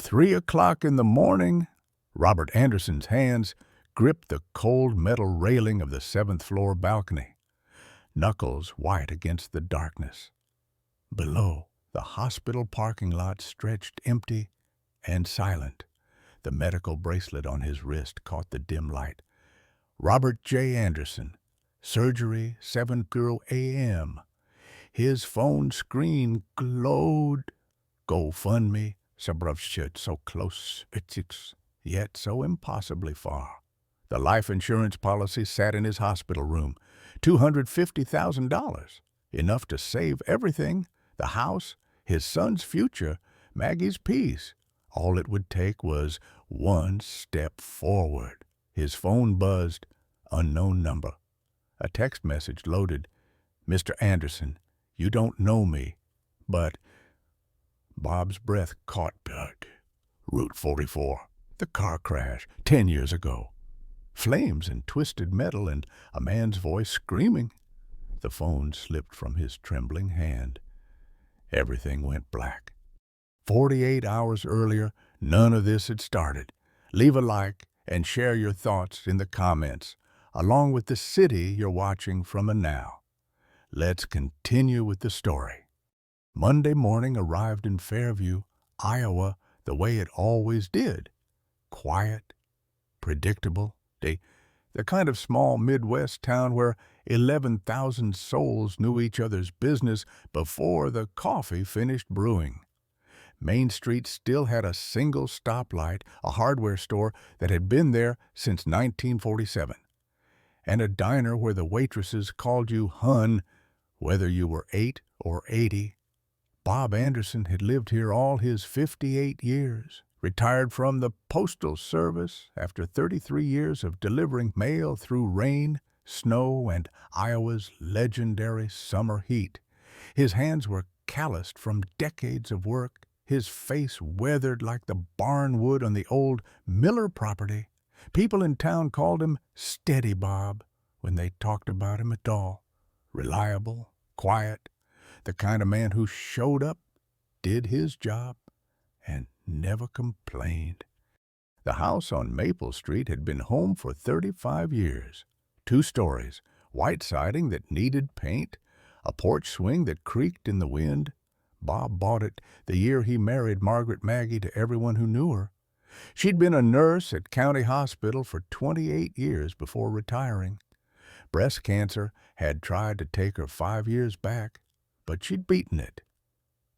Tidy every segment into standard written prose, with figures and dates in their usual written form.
3 o'clock in the morning, Robert Anderson's hands gripped the cold metal railing of the seventh-floor balcony, knuckles white against the darkness. Below, the hospital parking lot stretched empty and silent. The medical bracelet on his wrist caught the dim light. Robert J. Anderson, surgery 7:00 a.m. His phone screen glowed. GoFundMe, Sabrowshit, so close, it's yet so impossibly far. The life insurance policy sat in his hospital room. $250,000, enough to save everything, the house, his son's future, Maggie's peace. All it would take was one step forward. His phone buzzed. Unknown number. A text message loaded. Mr. Anderson, you don't know me, but... Bob's breath caught back. Route 44. The car crash 10 years ago. Flames and twisted metal and a man's voice screaming. The phone slipped from his trembling hand. Everything went black. 48 hours earlier, none of this had started. Leave a like and share your thoughts in the comments, along with the city you're watching from and now. Let's continue with the story. Monday morning arrived in Fairview, Iowa, the way it always did. Quiet, predictable, the kind of small Midwest town where 11,000 souls knew each other's business before the coffee finished brewing. Main Street still had a single stoplight, a hardware store that had been there since 1947, and a diner where the waitresses called you Hun, whether you were 8 or 80. Bob Anderson had lived here all his 58 years, retired from the Postal Service after 33 years of delivering mail through rain, snow, and Iowa's legendary summer heat. His hands were calloused from decades of work, his face weathered like the barn wood on the old Miller property. People in town called him Steady Bob when they talked about him at all. Reliable, quiet, the kind of man who showed up, did his job, and never complained. The house on Maple Street had been home for 35 years. 2 stories, white siding that needed paint, a porch swing that creaked in the wind. Bob bought it the year he married Margaret Maggie to everyone who knew her. She'd been a nurse at County Hospital for 28 years before retiring. Breast cancer had tried to take her 5 years back, but she'd beaten it.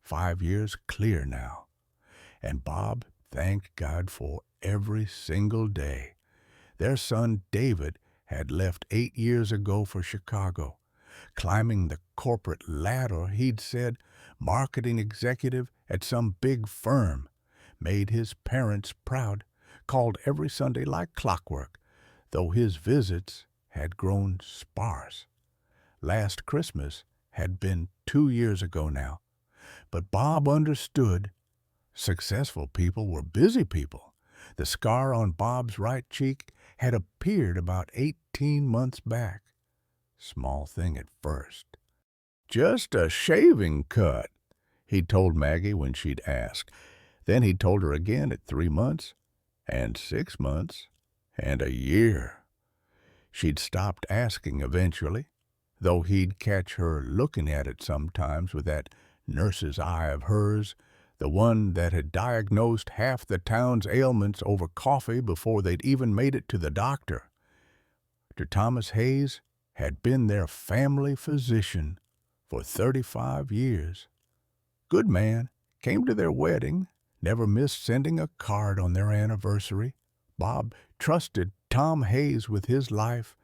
5 years clear now. And Bob thanked God for every single day. Their son David had left 8 years ago for Chicago. Climbing the corporate ladder, he'd said, marketing executive at some big firm. Made his parents proud, called every Sunday like clockwork, though his visits had grown sparse. Last Christmas had been 2 years ago now. But Bob understood. Successful people were busy people. The scar on Bob's right cheek had appeared about 18 months back. Small thing at first. Just a shaving cut, he'd told Maggie when she'd asked. Then he'd told her again at 3 months, and 6 months, and a year. She'd stopped asking eventually, though he'd catch her looking at it sometimes with that nurse's eye of hers, the one that had diagnosed half the town's ailments over coffee before they'd even made it to the doctor. Dr. Thomas Hayes had been their family physician for 35 years. Good man, came to their wedding, never missed sending a card on their anniversary. Bob trusted Tom Hayes with his life.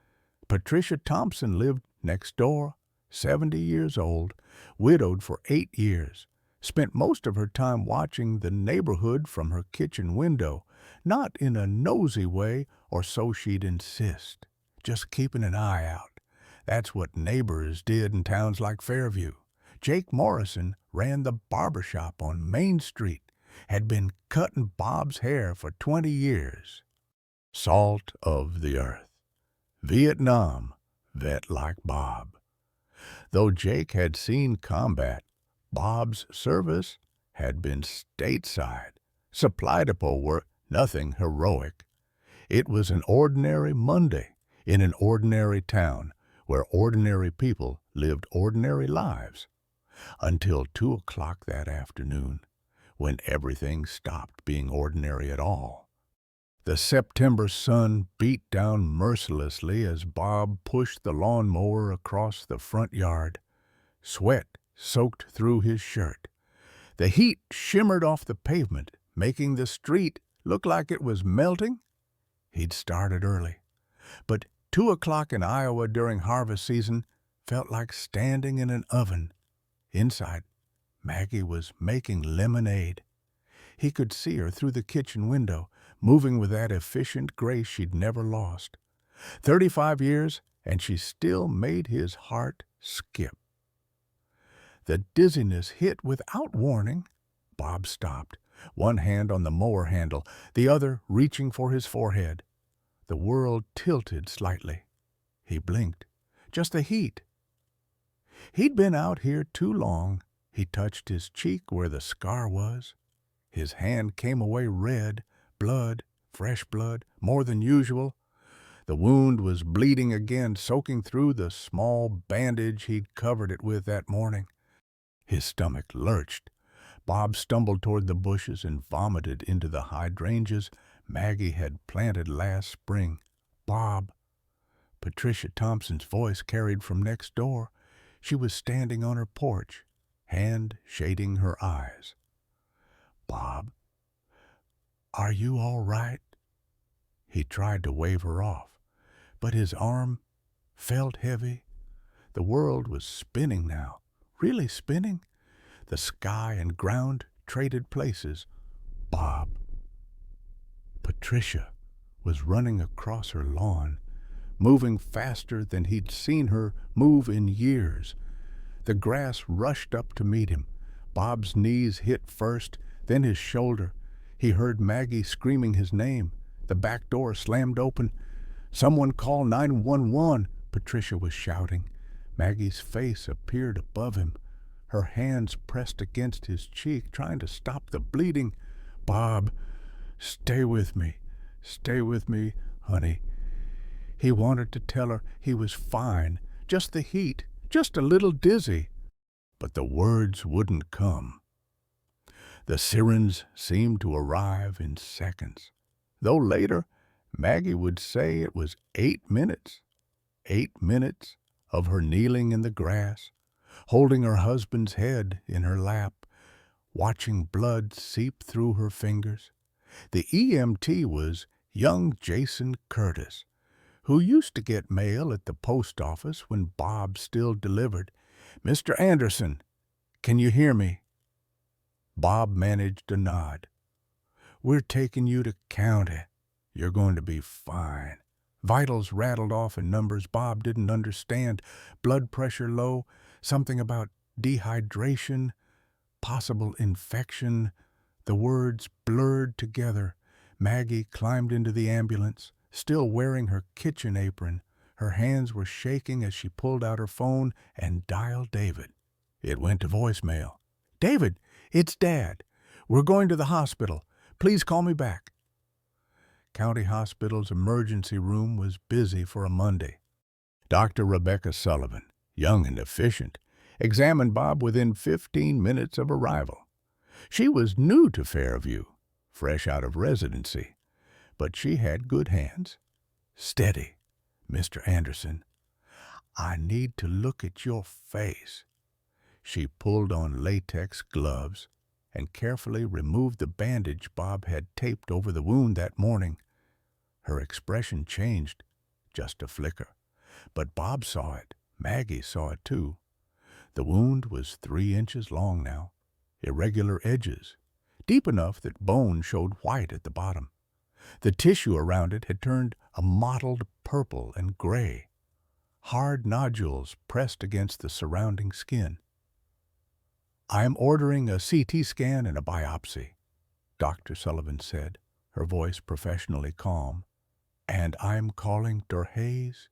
Patricia Thompson lived next door, 70 years old, widowed for 8 years, spent most of her time watching the neighborhood from her kitchen window, not in a nosy way, or so she'd insist, just keeping an eye out. That's what neighbors did in towns like Fairview. Jake Morrison ran the barber shop on Main Street, had been cutting Bob's hair for 20 years. Salt of the earth. Vietnam, vet like Bob. Though Jake had seen combat, Bob's service had been stateside, Supply depot work, nothing heroic. It was an ordinary Monday in an ordinary town where ordinary people lived ordinary lives until 2 o'clock that afternoon, when everything stopped being ordinary at all. The September sun beat down mercilessly as Bob pushed the lawnmower across the front yard. Sweat soaked through his shirt. The heat shimmered off the pavement, making the street look like it was melting. He'd started early, but 2 o'clock in Iowa during harvest season felt like standing in an oven. Inside, Maggie was making lemonade. He could see her through the kitchen window, moving with that efficient grace she'd never lost. 35 years, and she still made his heart skip. The dizziness hit without warning. Bob stopped, one hand on the mower handle, the other reaching for his forehead. The world tilted slightly. He blinked. Just the heat. He'd been out here too long. He touched his cheek where the scar was. His hand came away red, blood, fresh blood, more than usual. The wound was bleeding again, soaking through the small bandage he'd covered it with that morning. His stomach lurched. Bob stumbled toward the bushes and vomited into the hydrangeas Maggie had planted last spring. Bob. Patricia Thompson's voice carried from next door. She was standing on her porch, hand shading her eyes. Bob, are you all right? He tried to wave her off, but his arm felt heavy. The world was spinning now, really spinning. The sky and ground traded places. Bob. Patricia was running across her lawn, moving faster than he'd seen her move in years. The grass rushed up to meet him. Bob's knees hit first, then his shoulder. He heard Maggie screaming his name. The back door slammed open. "Someone call 911, Patricia was shouting. Maggie's face appeared above him. Her hands pressed against his cheek, trying to stop the bleeding. "Bob, stay with me, honey." He wanted to tell her he was fine, just the heat, just a little dizzy. But the words wouldn't come. The sirens seemed to arrive in seconds, though later Maggie would say it was 8 minutes. 8 minutes of her kneeling in the grass, holding her husband's head in her lap, watching blood seep through her fingers. The EMT was young Jason Curtis, who used to get mail at the post office when Bob still delivered. "Mr. Anderson, can you hear me?" Bob managed a nod. "We're taking you to county. You're going to be fine." Vitals rattled off in numbers Bob didn't understand. Blood pressure low, something about dehydration, possible infection. The words blurred together. Maggie climbed into the ambulance, still wearing her kitchen apron. Her hands were shaking as she pulled out her phone and dialed David. It went to voicemail. "David, it's Dad. We're going to the hospital. Please call me back." County Hospital's emergency room was busy for a Monday. Dr. Rebecca Sullivan, young and efficient, examined Bob within 15 minutes of arrival. She was new to Fairview, fresh out of residency, but she had good hands. "Steady, Mr. Anderson. I need to look at your face." She pulled on latex gloves and carefully removed the bandage Bob had taped over the wound that morning. Her expression changed, just a flicker. But Bob saw it. Maggie saw it too. The wound was 3 inches long now, irregular edges, deep enough that bone showed white at the bottom. The tissue around it had turned a mottled purple and gray, hard nodules pressed against the surrounding skin. "I'm ordering a CT scan and a biopsy," Dr. Sullivan said, her voice professionally calm. "And I'm calling Dorhays."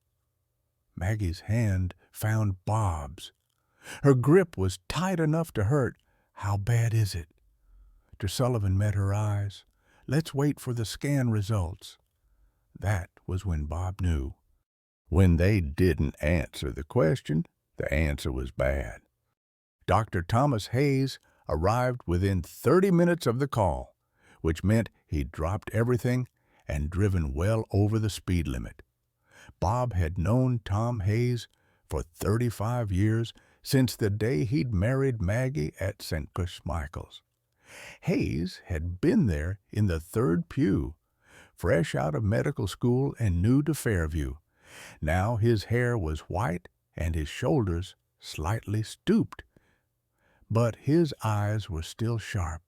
Maggie's hand found Bob's. Her grip was tight enough to hurt. "How bad is it?" Dr. Sullivan met her eyes. Let's wait for the scan results. That was when Bob knew. When they didn't answer the question, the answer was bad. Dr. Thomas Hayes arrived within 30 minutes of the call, which meant he'd dropped everything and driven well over the speed limit. Bob had known Tom Hayes for 35 years, since the day he'd married Maggie at St. Michael's. Hayes had been there in the third pew, fresh out of medical school and new to Fairview. Now his hair was white and his shoulders slightly stooped. But his eyes were still sharp.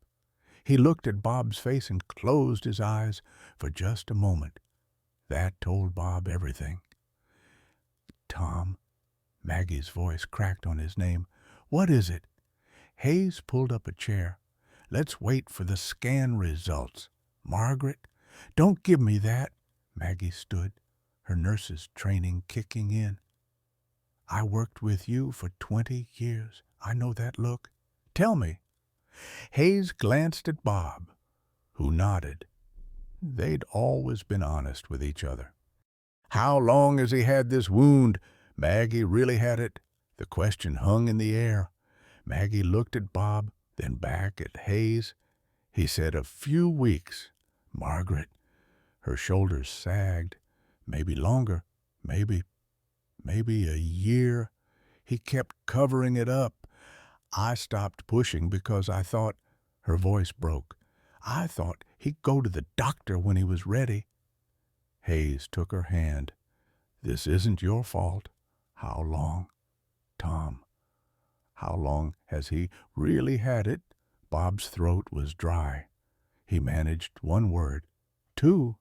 He looked at Bob's face and closed his eyes for just a moment. That told Bob everything. Tom, Maggie's voice cracked on his name. What is it? Hayes pulled up a chair. Let's wait for the scan results. Margaret, don't give me that. Maggie stood, her nurse's training kicking in. I worked with you for 20 years. I know that look. Tell me. Hayes glanced at Bob, who nodded. They'd always been honest with each other. How long has he had this wound? Maggie really had it. The question hung in the air. Maggie looked at Bob, then back at Hayes. He said a few weeks. Margaret. Her shoulders sagged. Maybe longer. Maybe a year. He kept covering it up. I stopped pushing because I thought, her voice broke, I thought he'd go to the doctor when he was ready. Hayes took her hand. This isn't your fault. How long? Tom. How long has he really had it? Bob's throat was dry. He managed one word. 2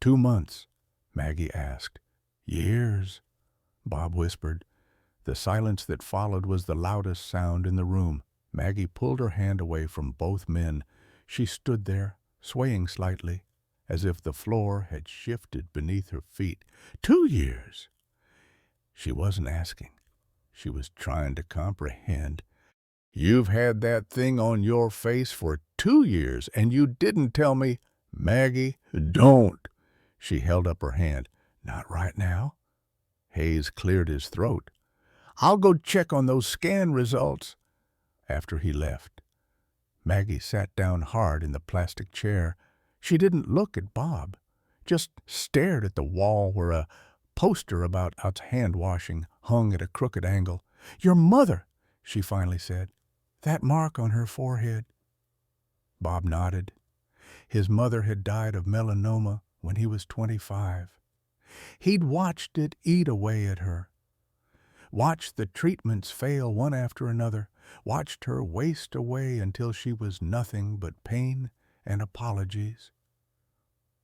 months, Maggie asked. Years, Bob whispered. The silence that followed was the loudest sound in the room. Maggie pulled her hand away from both men. She stood there, swaying slightly, as if the floor had shifted beneath her feet. 2 years! She wasn't asking. She was trying to comprehend. You've had that thing on your face for 2 years, and you didn't tell me. Maggie, don't! She held up her hand. Not right now. Hayes cleared his throat. I'll go check on those scan results. After he left, Maggie sat down hard in the plastic chair. She didn't look at Bob, just stared at the wall where a poster about hand washing hung at a crooked angle. Your mother, she finally said. That mark on her forehead. Bob nodded. His mother had died of melanoma when he was 25. He'd watched it eat away at her. Watched the treatments fail one after another, watched her waste away until she was nothing but pain and apologies.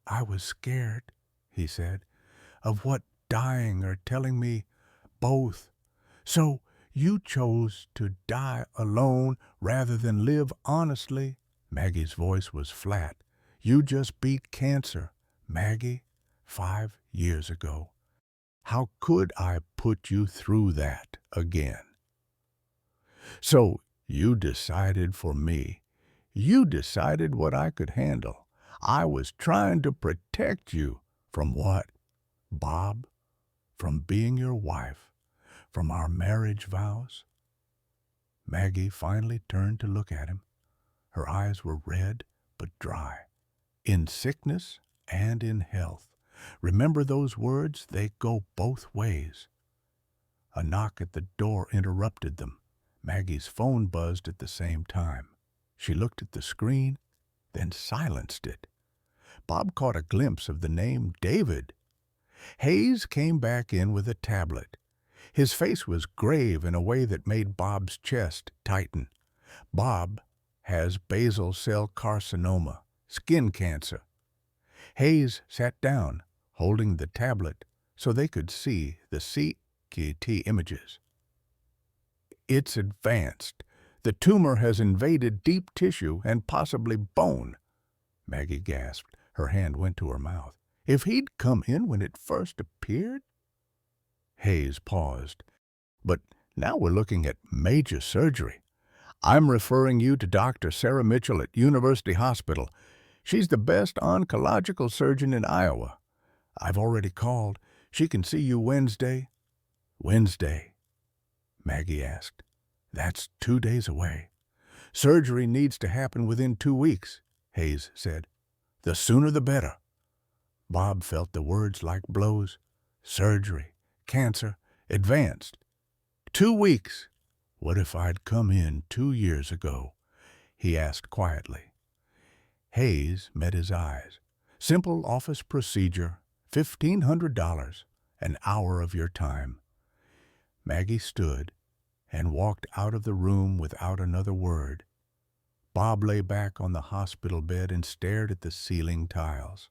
I was scared, he said, of what dying or telling me, both. So you chose to die alone rather than live honestly. Maggie's voice was flat. You just beat cancer, Maggie, 5 years ago. How could I put you through that again? So you decided for me. You decided what I could handle. I was trying to protect you from what? Bob? From being your wife? From our marriage vows? Maggie finally turned to look at him. Her eyes were red but dry. In sickness and in health. Remember those words? They go both ways. A knock at the door interrupted them. Maggie's phone buzzed at the same time. She looked at the screen, then silenced it. Bob caught a glimpse of the name David. Hayes came back in with a tablet. His face was grave in a way that made Bob's chest tighten. Bob has basal cell carcinoma, skin cancer. Hayes sat down, holding the tablet so they could see the CT images. It's advanced. The tumor has invaded deep tissue and possibly bone. Maggie gasped. Her hand went to her mouth. If he'd come in when it first appeared? Hayes paused. But now we're looking at major surgery. I'm referring you to Dr. Sarah Mitchell at University Hospital. She's the best oncological surgeon in Iowa. I've already called. She can see you Wednesday." "Wednesday?" Maggie asked. "That's 2 days away." "Surgery needs to happen within 2 weeks," Hayes said. "The sooner the better." Bob felt the words like blows. Surgery, cancer, advanced. 2 weeks. "What if I'd come in 2 years ago?" he asked quietly. Hayes met his eyes. "Simple office procedure, $1,500, an hour of your time." Maggie stood and walked out of the room without another word. Bob lay back on the hospital bed and stared at the ceiling tiles.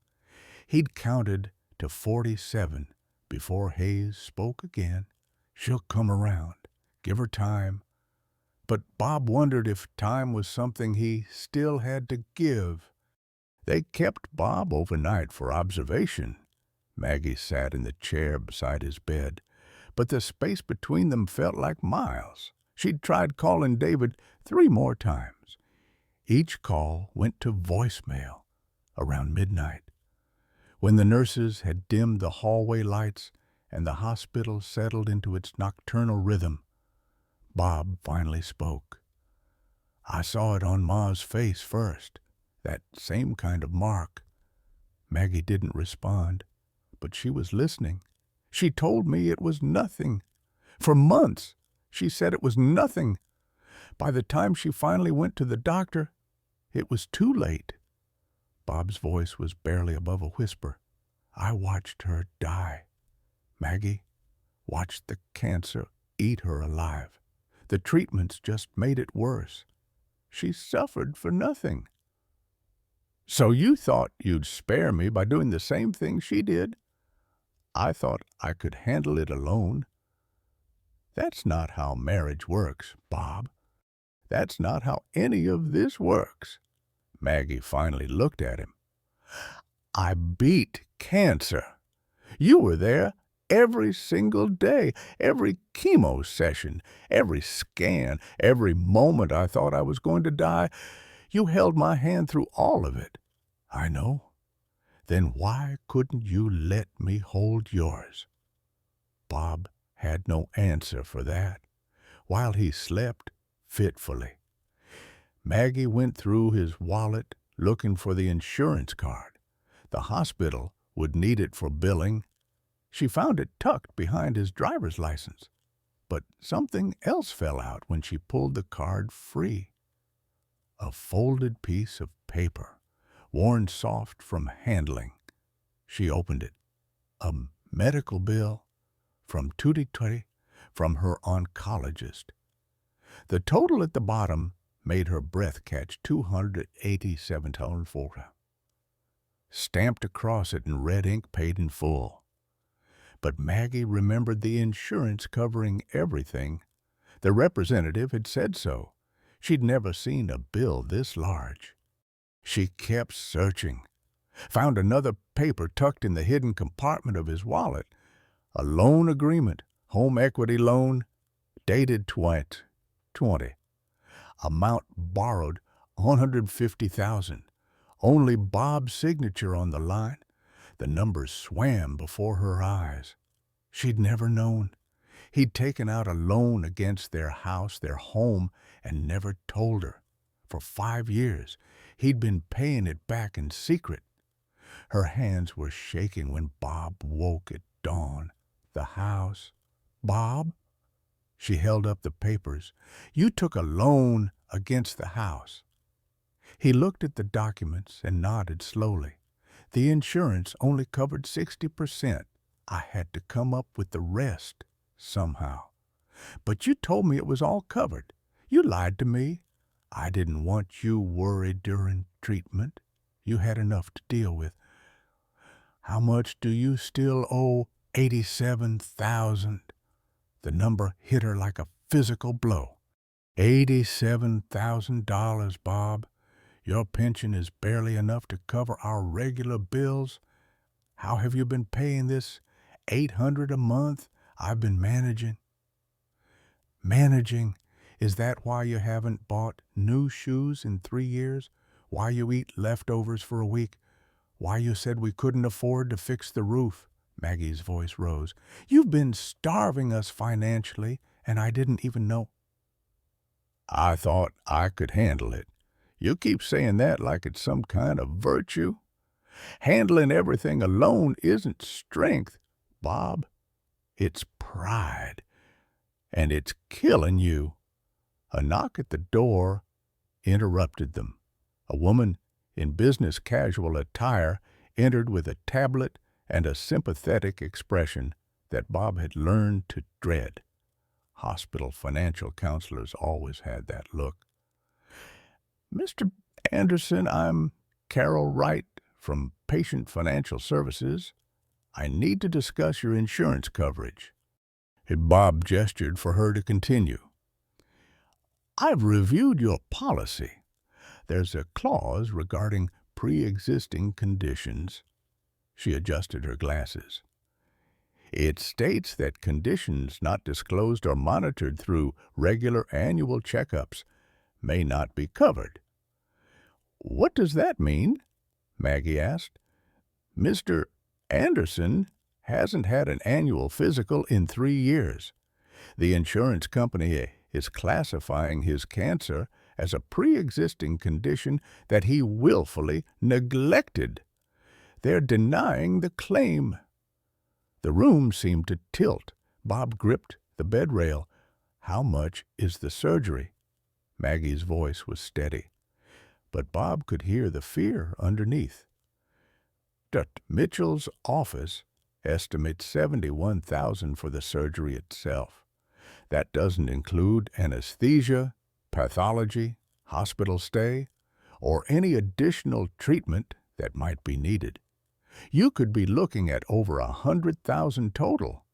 He'd counted to 47 before Hayes spoke again. "She'll come around. Give her time." But Bob wondered if time was something he still had to give. They kept Bob overnight for observation. Maggie sat in the chair beside his bed, but the space between them felt like miles. She'd tried calling David 3 more times. Each call went to voicemail around midnight. When the nurses had dimmed the hallway lights and the hospital settled into its nocturnal rhythm, Bob finally spoke. "I saw it on Ma's face first, that same kind of mark." Maggie didn't respond, but she was listening. "She told me it was nothing. For months, she said it was nothing. By the time she finally went to the doctor, it was too late." Bob's voice was barely above a whisper. "I watched her die. Maggie, watched the cancer eat her alive. The treatments just made it worse. She suffered for nothing." "So you thought you'd spare me by doing the same thing she did?" "I thought I could handle it alone." "That's not how marriage works, Bob. That's not how any of this works." Maggie finally looked at him. "I beat cancer. You were there every single day, every chemo session, every scan, every moment I thought I was going to die. You held my hand through all of it." "I know. Then why couldn't you let me hold yours?" Bob had no answer for that, while he slept fitfully. Maggie went through his wallet looking for the insurance card. The hospital would need it for billing. She found it tucked behind his driver's license. But something else fell out when she pulled the card free. A folded piece of paper, worn soft from handling. She opened it. A medical bill from Tutti Tutti, from her oncologist. The total at the bottom made her breath catch. $287.04. Stamped across it in red ink, paid in full. But Maggie remembered the insurance covering everything. The representative had said so. She'd never seen a bill this large. She kept searching. Found another paper tucked in the hidden compartment of his wallet. A loan agreement, home equity loan, dated 2020. Amount borrowed, $150,000. Only Bob's signature on the line. The numbers swam before her eyes. She'd never known. He'd taken out a loan against their house, their home, and never told her. For 5 years, he'd been paying it back in secret. Her hands were shaking when Bob woke at dawn. The house. "Bob?" She held up the papers. "You took a loan against the house." He looked at the documents and nodded slowly. "The insurance only covered 60%. I had to come up with the rest somehow." "But you told me it was all covered. You lied to me." "I didn't want you worried during treatment. You had enough to deal with." "How much do you still owe?" $87,000. The number hit her like a physical blow. $87,000, Bob. Your pension is barely enough to cover our regular bills. How have you been paying this $800 a month I've been managing? Managing? Is that why you haven't bought new shoes in 3 years? Why you eat leftovers for a week? Why you said we couldn't afford to fix the roof?" Maggie's voice rose. "You've been starving us financially, and I didn't even know." "I thought I could handle it. You keep saying that like it's some kind of virtue. Handling everything alone isn't strength, Bob. It's pride, and it's killing you." A knock at the door interrupted them. A woman in business casual attire entered with a tablet and a sympathetic expression that Bob had learned to dread. Hospital financial counselors always had that look. "Mr. Anderson, I'm Carol Wright from Patient Financial Services. I need to discuss your insurance coverage." Bob gestured for her to continue. "I've reviewed your policy. There's a clause regarding pre-existing conditions." She adjusted her glasses. "It states that conditions not disclosed or monitored through regular annual checkups may not be covered." "What does that mean?" Maggie asked. "Mr. Anderson hasn't had an annual physical in 3 years. The insurance company is classifying his cancer as a pre-existing condition that he willfully neglected. They're denying the claim." The room seemed to tilt. Bob gripped the bed rail. "How much is the surgery?" Maggie's voice was steady, but Bob could hear the fear underneath. "Dr. Mitchell's office estimates $71,000 for the surgery itself. That doesn't include anesthesia, pathology, hospital stay, or any additional treatment that might be needed. You could be looking at over $100,000 total."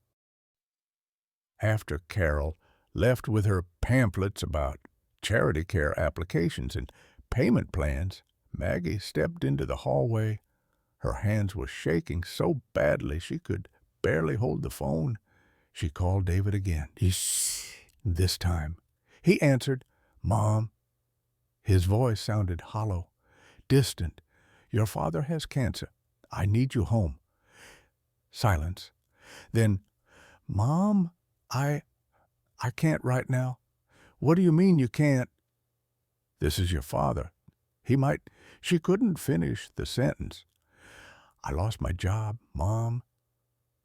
After Carol left with her pamphlets about charity care applications and payment plans, Maggie stepped into the hallway. Her hands were shaking so badly she could barely hold the phone. She called David again. This time, he answered, "Mom." His voice sounded hollow, distant. "Your father has cancer. I need you home." Silence. Then, "Mom, I can't right now." "What do you mean you can't?" "This is your father. He might—" She couldn't finish the sentence. "I lost my job, Mom."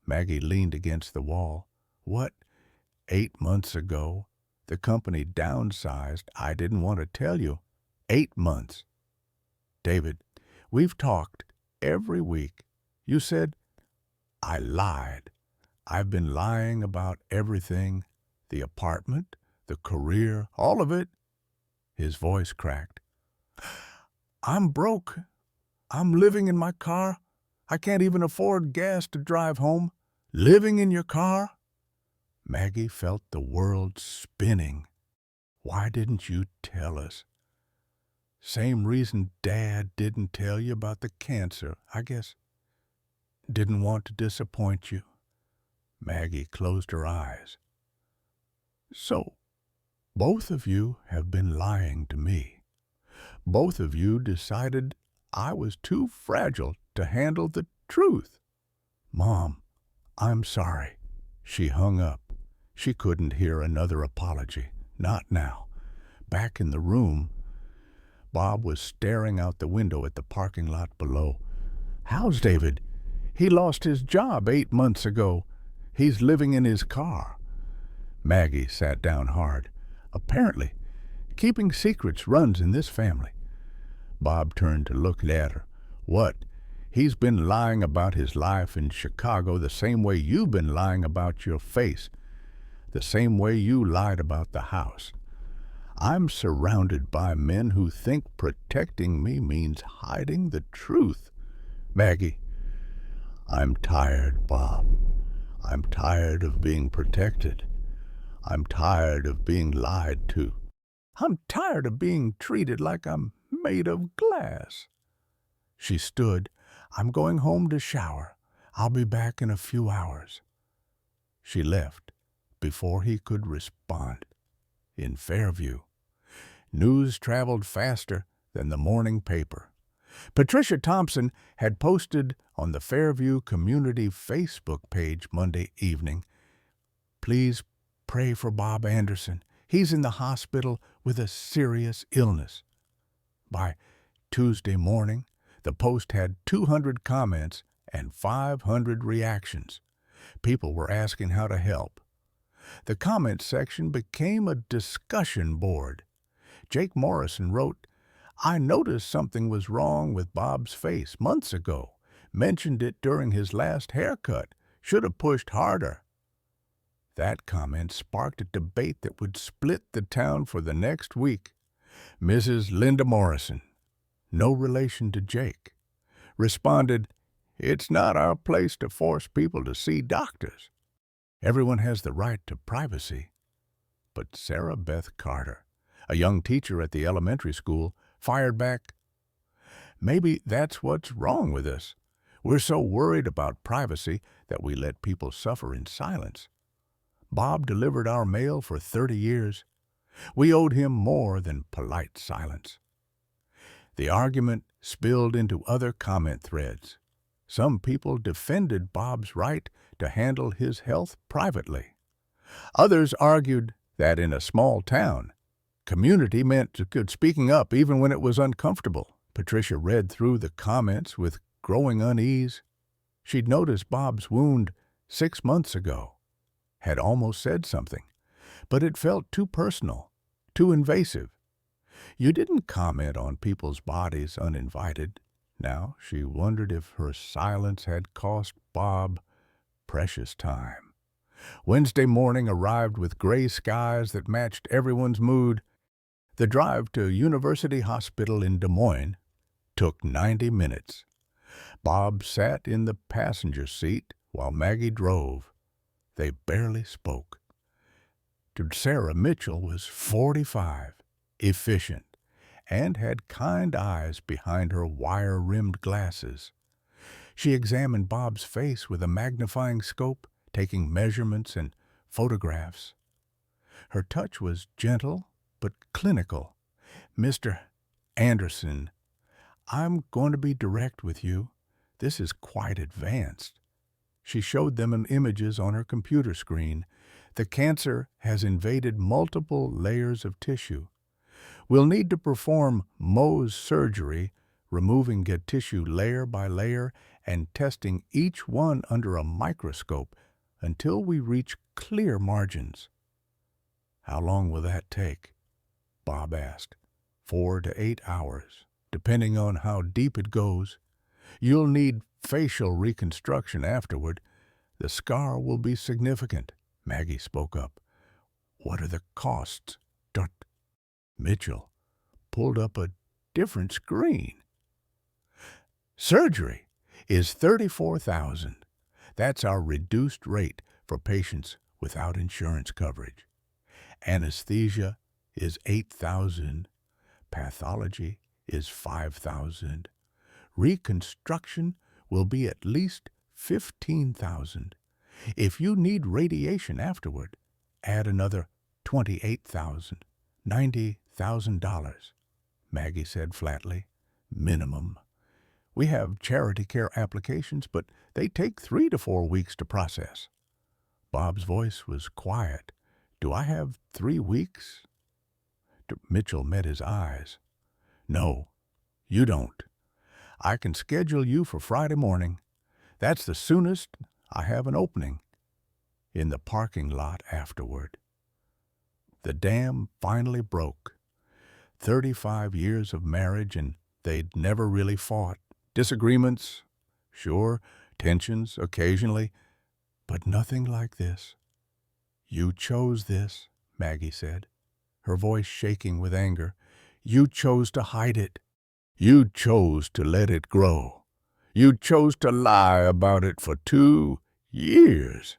Maggie leaned against the wall. "What? 8 months ago, the company downsized. I didn't want to tell you. 8 months. David, we've talked every week. You said—" "I lied. I've been lying about everything. The apartment, the career, all of it." His voice cracked. "I'm broke. I'm living in my car. I can't even afford gas to drive home. Living in your car?" Maggie felt the world spinning. "Why didn't you tell us?" "Same reason Dad didn't tell you about the cancer, I guess. Didn't want to disappoint you." Maggie closed her eyes. "So, both of you have been lying to me. Both of you decided I was too fragile to handle the truth." "Mom, I'm sorry." She hung up. She couldn't hear another apology. Not now. Back in the room, Bob was staring out the window at the parking lot below. "How's David? He lost his job 8 months ago. He's living in his car." Maggie sat down hard. "Apparently, keeping secrets runs in this family." Bob turned to look at her. "What? He's been lying about his life in Chicago the same way you've been lying about your face, the same way you lied about the house. I'm surrounded by men who think protecting me means hiding the truth." "Maggie, I'm tired, Bob. I'm tired of being protected. I'm tired of being lied to. I'm tired of being treated like I'm made of glass." She stood. "I'm going home to shower. I'll be back in a few hours." She left before he could respond. in Fairview. News traveled faster than the morning paper. Patricia Thompson had posted on the Fairview Community Facebook page Monday evening, "Please pray for Bob Anderson. He's in the hospital with a serious illness." By Tuesday morning, the post had 200 comments and 500 reactions. People were asking how to help. The comment section became a discussion board. Jake Morrison wrote, "I noticed something was wrong with Bob's face months ago. Mentioned it during his last haircut. Should have pushed harder." That comment sparked a debate that would split the town for the next week. Mrs. Linda Morrison, no relation to Jake, responded, "It's not our place to force people to see doctors. Everyone has the right to privacy." But Sarah Beth Carter, a young teacher at the elementary school, fired back, "Maybe that's what's wrong with us. We're so worried about privacy that we let people suffer in silence. Bob delivered our mail for 30 years. We owed him more than polite silence." The argument spilled into other comment threads. Some people defended Bob's right to handle his health privately. Others argued that in a small town, community meant speaking up even when it was uncomfortable. Patricia read through the comments with growing unease. She'd noticed Bob's wound 6 months ago, had almost said something, but it felt too personal, too invasive. You didn't comment on people's bodies uninvited. Now she wondered if her silence had cost Bob precious time. Wednesday morning arrived with gray skies that matched everyone's mood. The drive to University Hospital in Des Moines took 90 minutes. Bob sat in the passenger seat while Maggie drove. They barely spoke. Sarah Mitchell was 45, efficient, and had kind eyes behind her wire-rimmed glasses. She examined Bob's face with a magnifying scope, taking measurements and photographs. Her touch was gentle but clinical. "Mr. Anderson, I'm going to be direct with you. This is quite advanced." She showed them images on her computer screen. "The cancer has invaded multiple layers of tissue. We'll need to perform Mohs surgery, removing tissue layer by layer and testing each one under a microscope until we reach clear margins." "How long will that take?" Bob asked. 4 to 8 hours, depending on how deep it goes. You'll need facial reconstruction afterward. The scar will be significant." Maggie spoke up. "What are the costs?" Mitchell pulled up a different screen. "Surgery is $34,000. That's our reduced rate for patients without insurance coverage. Anesthesia is $8,000. Pathology is $5,000. Reconstruction will be at least $15,000. If you need radiation afterward, add another $28,000, $90,000. Maggie said flatly. "Minimum. We have charity care applications, but they take 3 to 4 weeks to process." Bob's voice was quiet. "Do I have 3 weeks?" Mitchell met his eyes. "No, you don't. I can schedule you for Friday morning. That's the soonest I have an opening." In the parking lot afterward. The dam finally broke. 35 years of marriage, and they'd never really fought. Disagreements, sure, tensions occasionally, but nothing like this. "You chose this," Maggie said, her voice shaking with anger. "You chose to hide it. You chose to let it grow. You chose to lie about it for 2 years.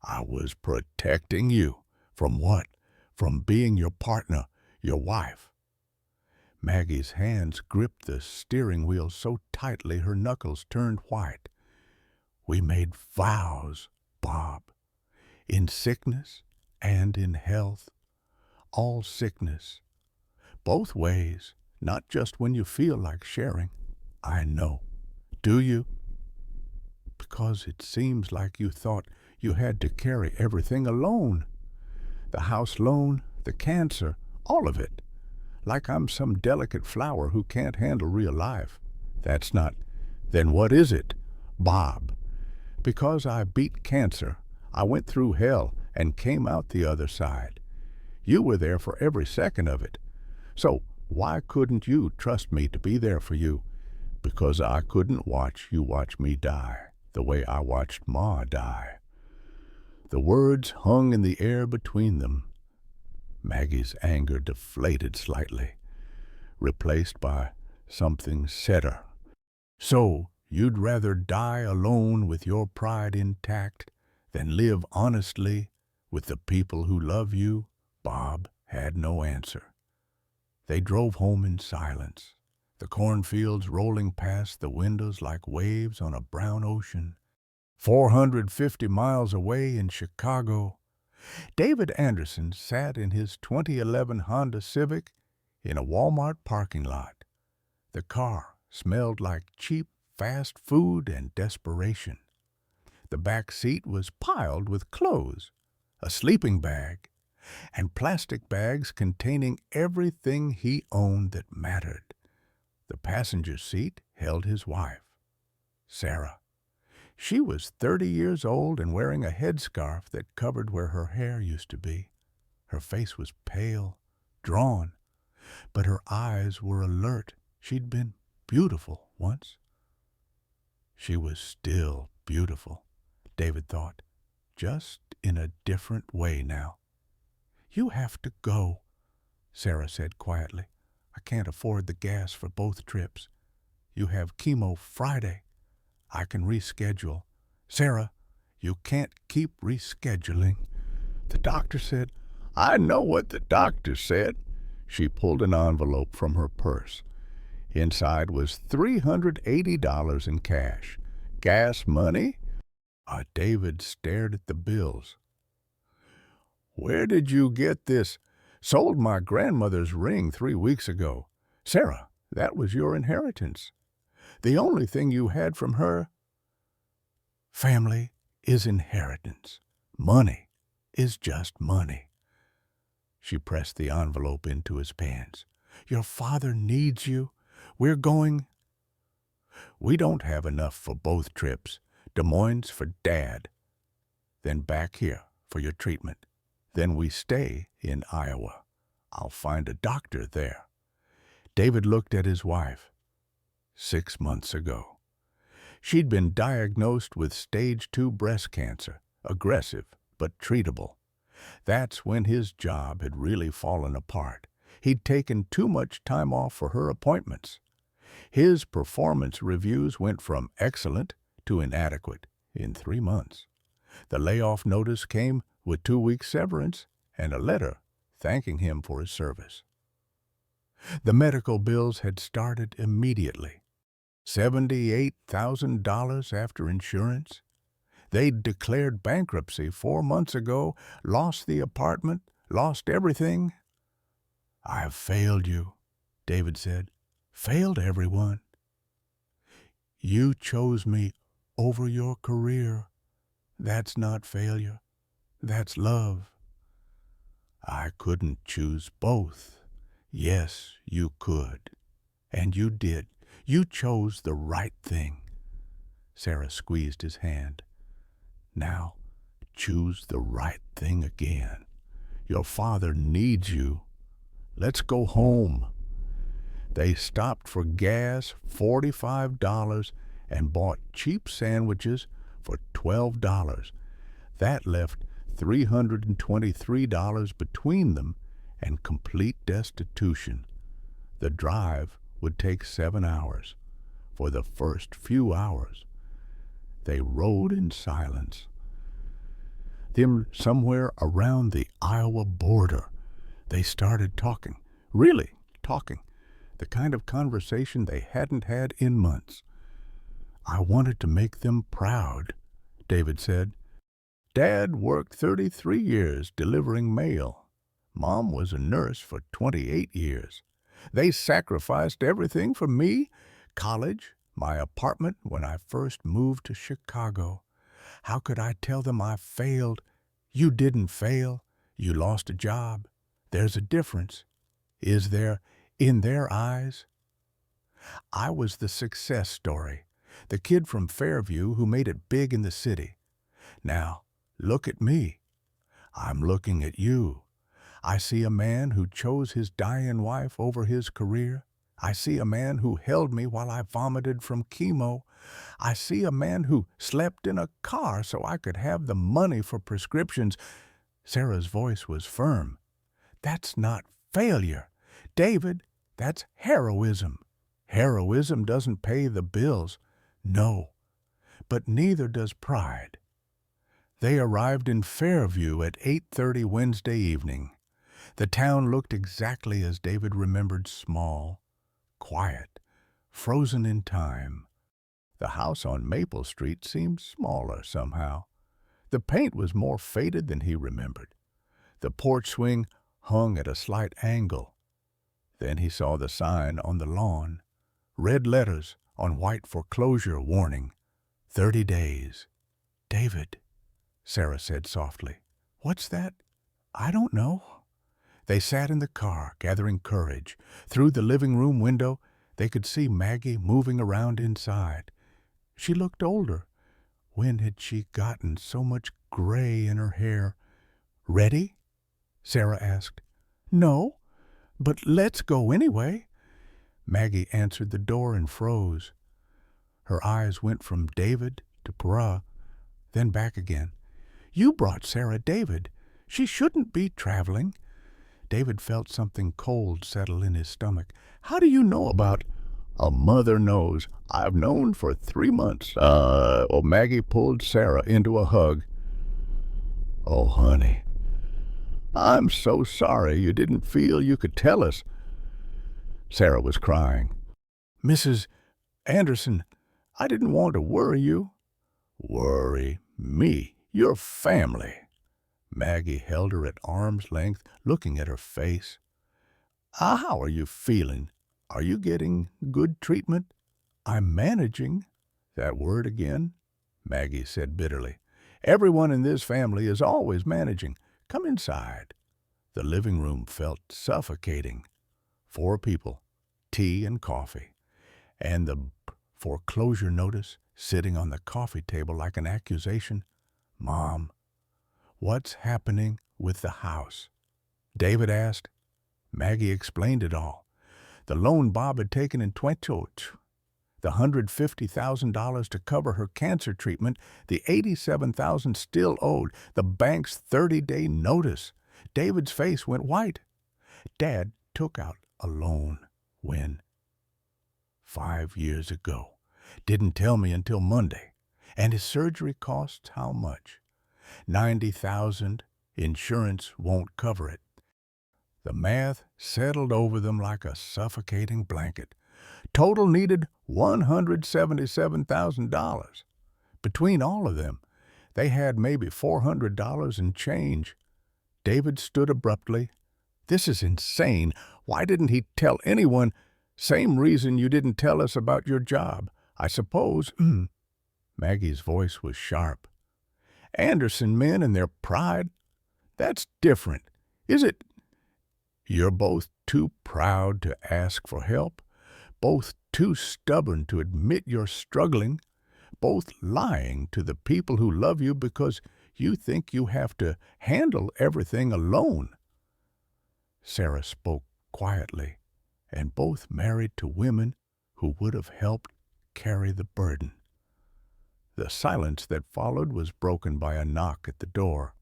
I was protecting you. From what? From being your partner, your wife." Maggie's hands gripped the steering wheel so tightly her knuckles turned white. "We made vows, Bob, in sickness and in health. all sickness. Both ways, not just when you feel like sharing. I know. Do you? Because it seems like you thought you had to carry everything alone. The house loan, the cancer, all of it. Like I'm some delicate flower who can't handle real life. That's not. Then what is it? Bob. Because I beat cancer, I went through hell and came out the other side. You were there for every second of it. So why couldn't you trust me to be there for you? Because I couldn't watch you watch me die the way I watched Ma die. The words hung in the air between them. Maggie's anger deflated slightly, replaced by something sadder. So you'd rather die alone with your pride intact than live honestly with the people who love you? Bob had no answer. They drove home in silence, the cornfields rolling past the windows like waves on a brown ocean. 450 miles away in Chicago, David Anderson sat in his 2011 Honda Civic in a Walmart parking lot. The car smelled like cheap fast food and desperation. The back seat was piled with clothes, a sleeping bag, and plastic bags containing everything he owned that mattered. The passenger seat held his wife, Sarah. She was 30 years old and wearing a headscarf that covered where her hair used to be. Her face was pale, drawn, but her eyes were alert. She'd been beautiful once. She was still beautiful, David thought, just in a different way now. You have to go, Sarah said quietly. I can't afford the gas for both trips. You have chemo Friday. I can reschedule. Sarah, you can't keep rescheduling. The doctor said, I know what the doctor said. She pulled an envelope from her purse. Inside was $380 in cash. Gas money? David stared at the bills. Where did you get this? Sold my grandmother's ring 3 weeks ago. Sarah, that was your inheritance. The only thing you had from her? Family is inheritance. Money is just money. She pressed the envelope into his pants. Your father needs you. We're going. We don't have enough for both trips. Des Moines for Dad. Then back here for your treatment. Then we stay in Iowa. I'll find a doctor there. David looked at his wife. 6 months ago. She'd been diagnosed with stage 2 breast cancer, aggressive but treatable. That's when his job had really fallen apart. He'd taken too much time off for her appointments. His performance reviews went from excellent to inadequate in 3 months. The layoff notice came with 2 weeks severance and a letter thanking him for his service. The medical bills had started immediately. $78,000 after insurance. They'd declared bankruptcy 4 months ago, lost the apartment, lost everything. I have failed you, David said. Failed everyone. You chose me over your career. That's not failure. That's love. I couldn't choose both. Yes, you could. And you did. You chose the right thing. Sarah squeezed his hand. Now, choose the right thing again. Your father needs you. Let's go home. They stopped for gas, $45, and bought cheap sandwiches for $12. That left $323 between them and complete destitution. The drive would take 7 hours. For the first few hours, they rode in silence. Then somewhere around the Iowa border, they started talking, really talking, the kind of conversation they hadn't had in months. I wanted to make them proud, David said. Dad worked 33 years delivering mail. Mom was a nurse for 28 years. They sacrificed everything for me, college, my apartment when I first moved to Chicago. How could I tell them I failed? You didn't fail. You lost a job. There's a difference. Is there, in their eyes? I was the success story, the kid from Fairview who made it big in the city. Now, look at me. I'm looking at you. I see a man who chose his dying wife over his career. I see a man who held me while I vomited from chemo. I see a man who slept in a car so I could have the money for prescriptions. Sarah's voice was firm. That's not failure. David, that's heroism. Heroism doesn't pay the bills. No, but neither does pride. They arrived in Fairview at 8:30 Wednesday evening. The town looked exactly as David remembered, small, quiet, frozen in time. The house on Maple Street seemed smaller somehow. The paint was more faded than he remembered. The porch swing hung at a slight angle. Then he saw the sign on the lawn, red letters on white foreclosure warning, 30 days. David, Sarah said softly. What's that? I don't know. They sat in the car, gathering courage. Through the living room window, they could see Maggie moving around inside. She looked older. When had she gotten so much gray in her hair? Ready? Sarah asked. No, but let's go anyway. Maggie answered the door and froze. Her eyes went from David to Pra, then back again. You brought Sarah David. She shouldn't be traveling. David felt something cold settle in his stomach. How do you know about... A mother knows. I've known for 3 months. Maggie pulled Sarah into a hug. Oh, honey, I'm so sorry you didn't feel you could tell us. Sarah was crying. Mrs. Anderson, I didn't want to worry you. Worry me, your family. Maggie held her at arm's length, looking at her face. How are you feeling? Are you getting good treatment? I'm managing. That word again? Maggie said bitterly. Everyone in this family is always managing. Come inside. The living room felt suffocating. 4 people, tea and coffee, and the foreclosure notice sitting on the coffee table like an accusation. Mom, what's happening with the house? David asked. Maggie explained it all. The loan Bob had taken in 20, the $150,000 to cover her cancer treatment, the $87,000 still owed, the bank's 30-day notice. David's face went white. Dad took out a loan when? 5 years ago. Didn't tell me until Monday. And his surgery costs how much? $90,000. Insurance won't cover it. The math settled over them like a suffocating blanket. Total needed $177,000. Between all of them, they had maybe $400 in change. David stood abruptly. This is insane. Why didn't he tell anyone? Same reason you didn't tell us about your job, I suppose. Maggie's voice was sharp. Anderson men and their pride? That's different. Is it? You're both too proud to ask for help, both too stubborn to admit you're struggling, both lying to the people who love you because you think you have to handle everything alone. Sarah spoke quietly, and both married to women who would have helped carry the burden. The silence that followed was broken by a knock at the door.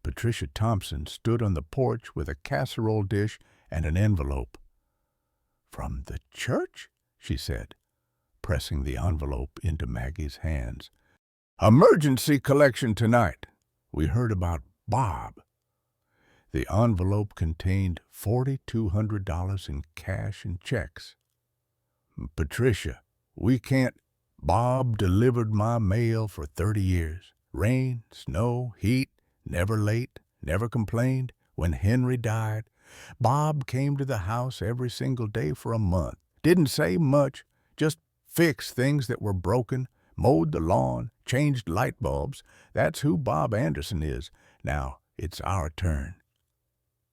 Patricia Thompson stood on the porch with a casserole dish and an envelope. From the church? She said, pressing the envelope into Maggie's hands. Emergency collection tonight. We heard about Bob. The envelope contained $4,200 in cash and checks. Patricia, we can't. Bob delivered my mail for 30 years. Rain, snow, heat, never late, never complained. When Henry died, Bob came to the house every single day for a month. Didn't say much, just fixed things that were broken, mowed the lawn, changed light bulbs. That's who Bob Anderson is. Now it's our turn.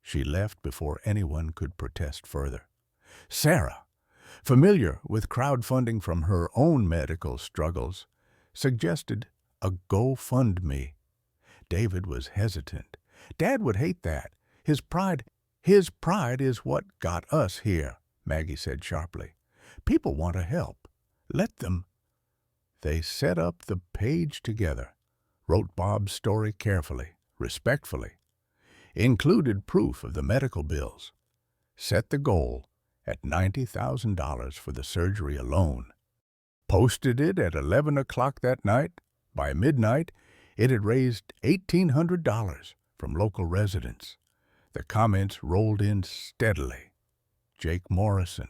She left before anyone could protest further. Sarah, familiar with crowdfunding from her own medical struggles, suggested a GoFundMe. David was hesitant. Dad would hate that. His pride is what got us here, Maggie said sharply. People want to help. Let them. They set up the page together, wrote Bob's story carefully, respectfully, included proof of the medical bills, set the goal at $90,000 for the surgery alone, posted it at 11 o'clock that night. By midnight, it had raised $1,800 from local residents. The comments rolled in steadily. Jake Morrison.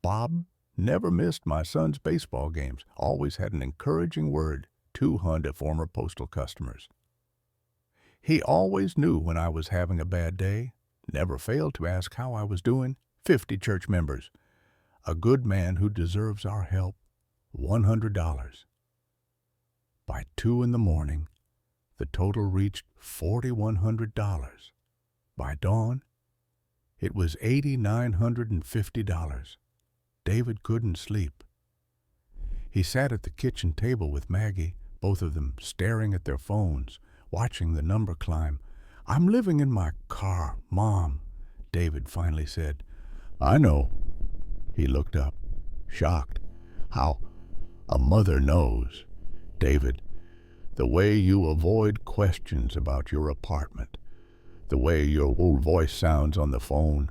Bob never missed my son's baseball games, always had an encouraging word, 200 former postal customers. He always knew when I was having a bad day, never failed to ask how I was doing, 50 church members. A good man who deserves our help, $100. By 2 in the morning, the total reached $4,100. By dawn, it was $8,950. David couldn't sleep. He sat at the kitchen table with Maggie, both of them staring at their phones, watching the number climb. "I'm living in my car, Mom," David finally said. "I know." He looked up, shocked. "How a mother knows. David, the way you avoid questions about your apartment, the way your old voice sounds on the phone,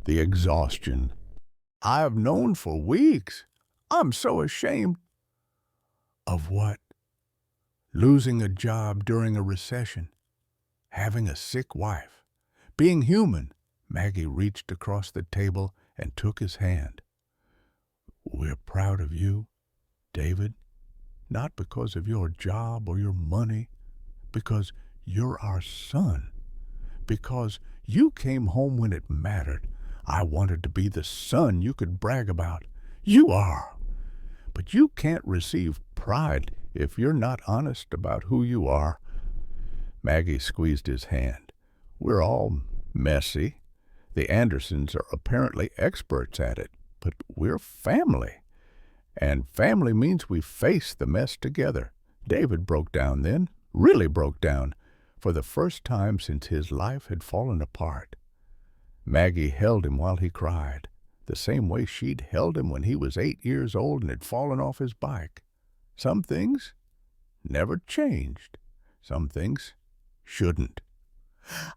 the exhaustion. I've known for weeks. I'm so ashamed." "Of what?" "Losing a job during a recession, having a sick wife, being human." Maggie reached across the table and took his hand. "We're proud of you, David, not because of your job or your money, because you're our son, because you came home when it mattered. I wanted to be the son you could brag about. You are. But you can't receive pride if you're not honest about who you are." Maggie squeezed his hand. "We're all messy. The Andersons are apparently experts at it, but we're family. And family means we face the mess together." David broke down then, really broke down, for the first time since his life had fallen apart. Maggie held him while he cried, the same way she'd held him when he was 8 years old and had fallen off his bike. Some things never changed. Some things shouldn't.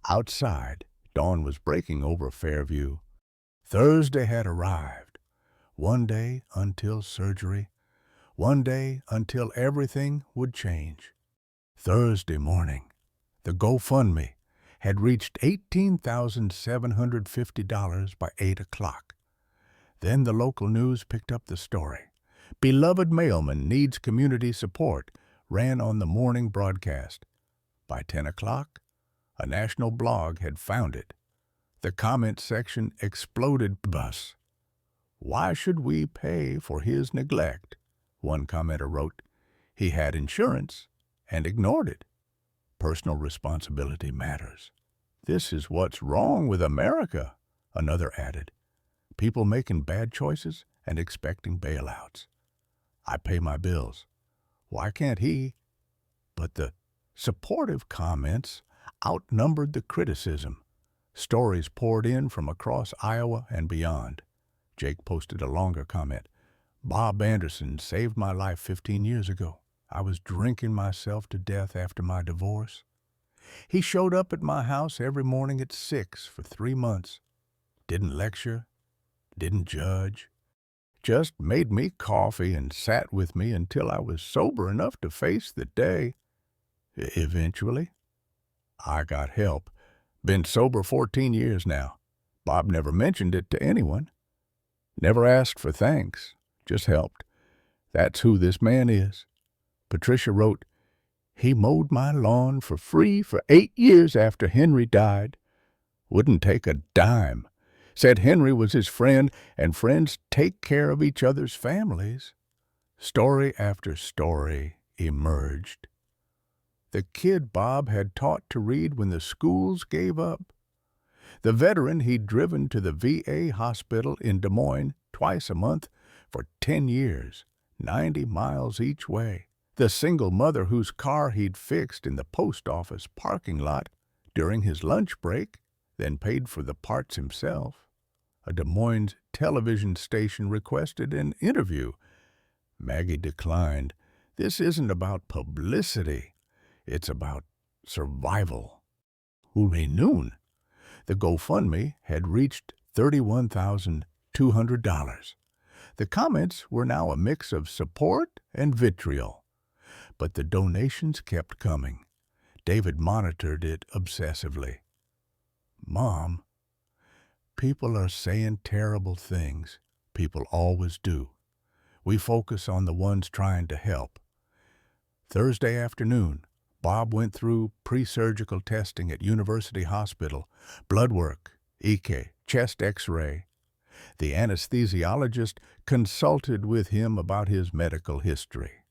Outside, dawn was breaking over Fairview. Thursday had arrived. One day until surgery. One day until everything would change. Thursday morning, the GoFundMe had reached $18,750 by 8 o'clock. Then the local news picked up the story. "Beloved mailman needs community support," ran on the morning broadcast. By 10 o'clock, a national blog had found it. The comment section exploded. "Bus. Why should we pay for his neglect?" One commenter wrote. "He had insurance and ignored it. Personal responsibility matters." "This is what's wrong with America," another added. "People making bad choices and expecting bailouts. I pay my bills. Why can't he?" But the supportive comments outnumbered the criticism. Stories poured in from across Iowa and beyond. Jake posted a longer comment. "Bob Anderson saved my life 15 years ago. I was drinking myself to death after my divorce. He showed up at my house every morning at 6 for 3 months. Didn't lecture, didn't judge. Just made me coffee and sat with me until I was sober enough to face the day. Eventually, I got help. Been sober 14 years now. Bob never mentioned it to anyone. Never asked for thanks, just helped. That's who this man is." Patricia wrote, He mowed my lawn for free for 8 years after Henry died. Wouldn't take a dime. Said Henry was his friend, and friends take care of each other's families. Story after story emerged. The kid Bob had taught to read when the schools gave up. The veteran he'd driven to the VA hospital in Des Moines twice a month for 10 years, 90 miles each way. The single mother whose car he'd fixed in the post office parking lot during his lunch break, then paid for the parts himself. A Des Moines television station requested an interview. Maggie declined. This isn't about publicity. It's about survival. Hooray noon. The GoFundMe had reached $31,200. The comments were now a mix of support and vitriol. But the donations kept coming. David monitored it obsessively. Mom, people are saying terrible things. People always do. We focus on the ones trying to help. Thursday afternoon, Bob went through pre-surgical testing at University Hospital, blood work, EK, chest X-ray. The anesthesiologist consulted with him about his medical history.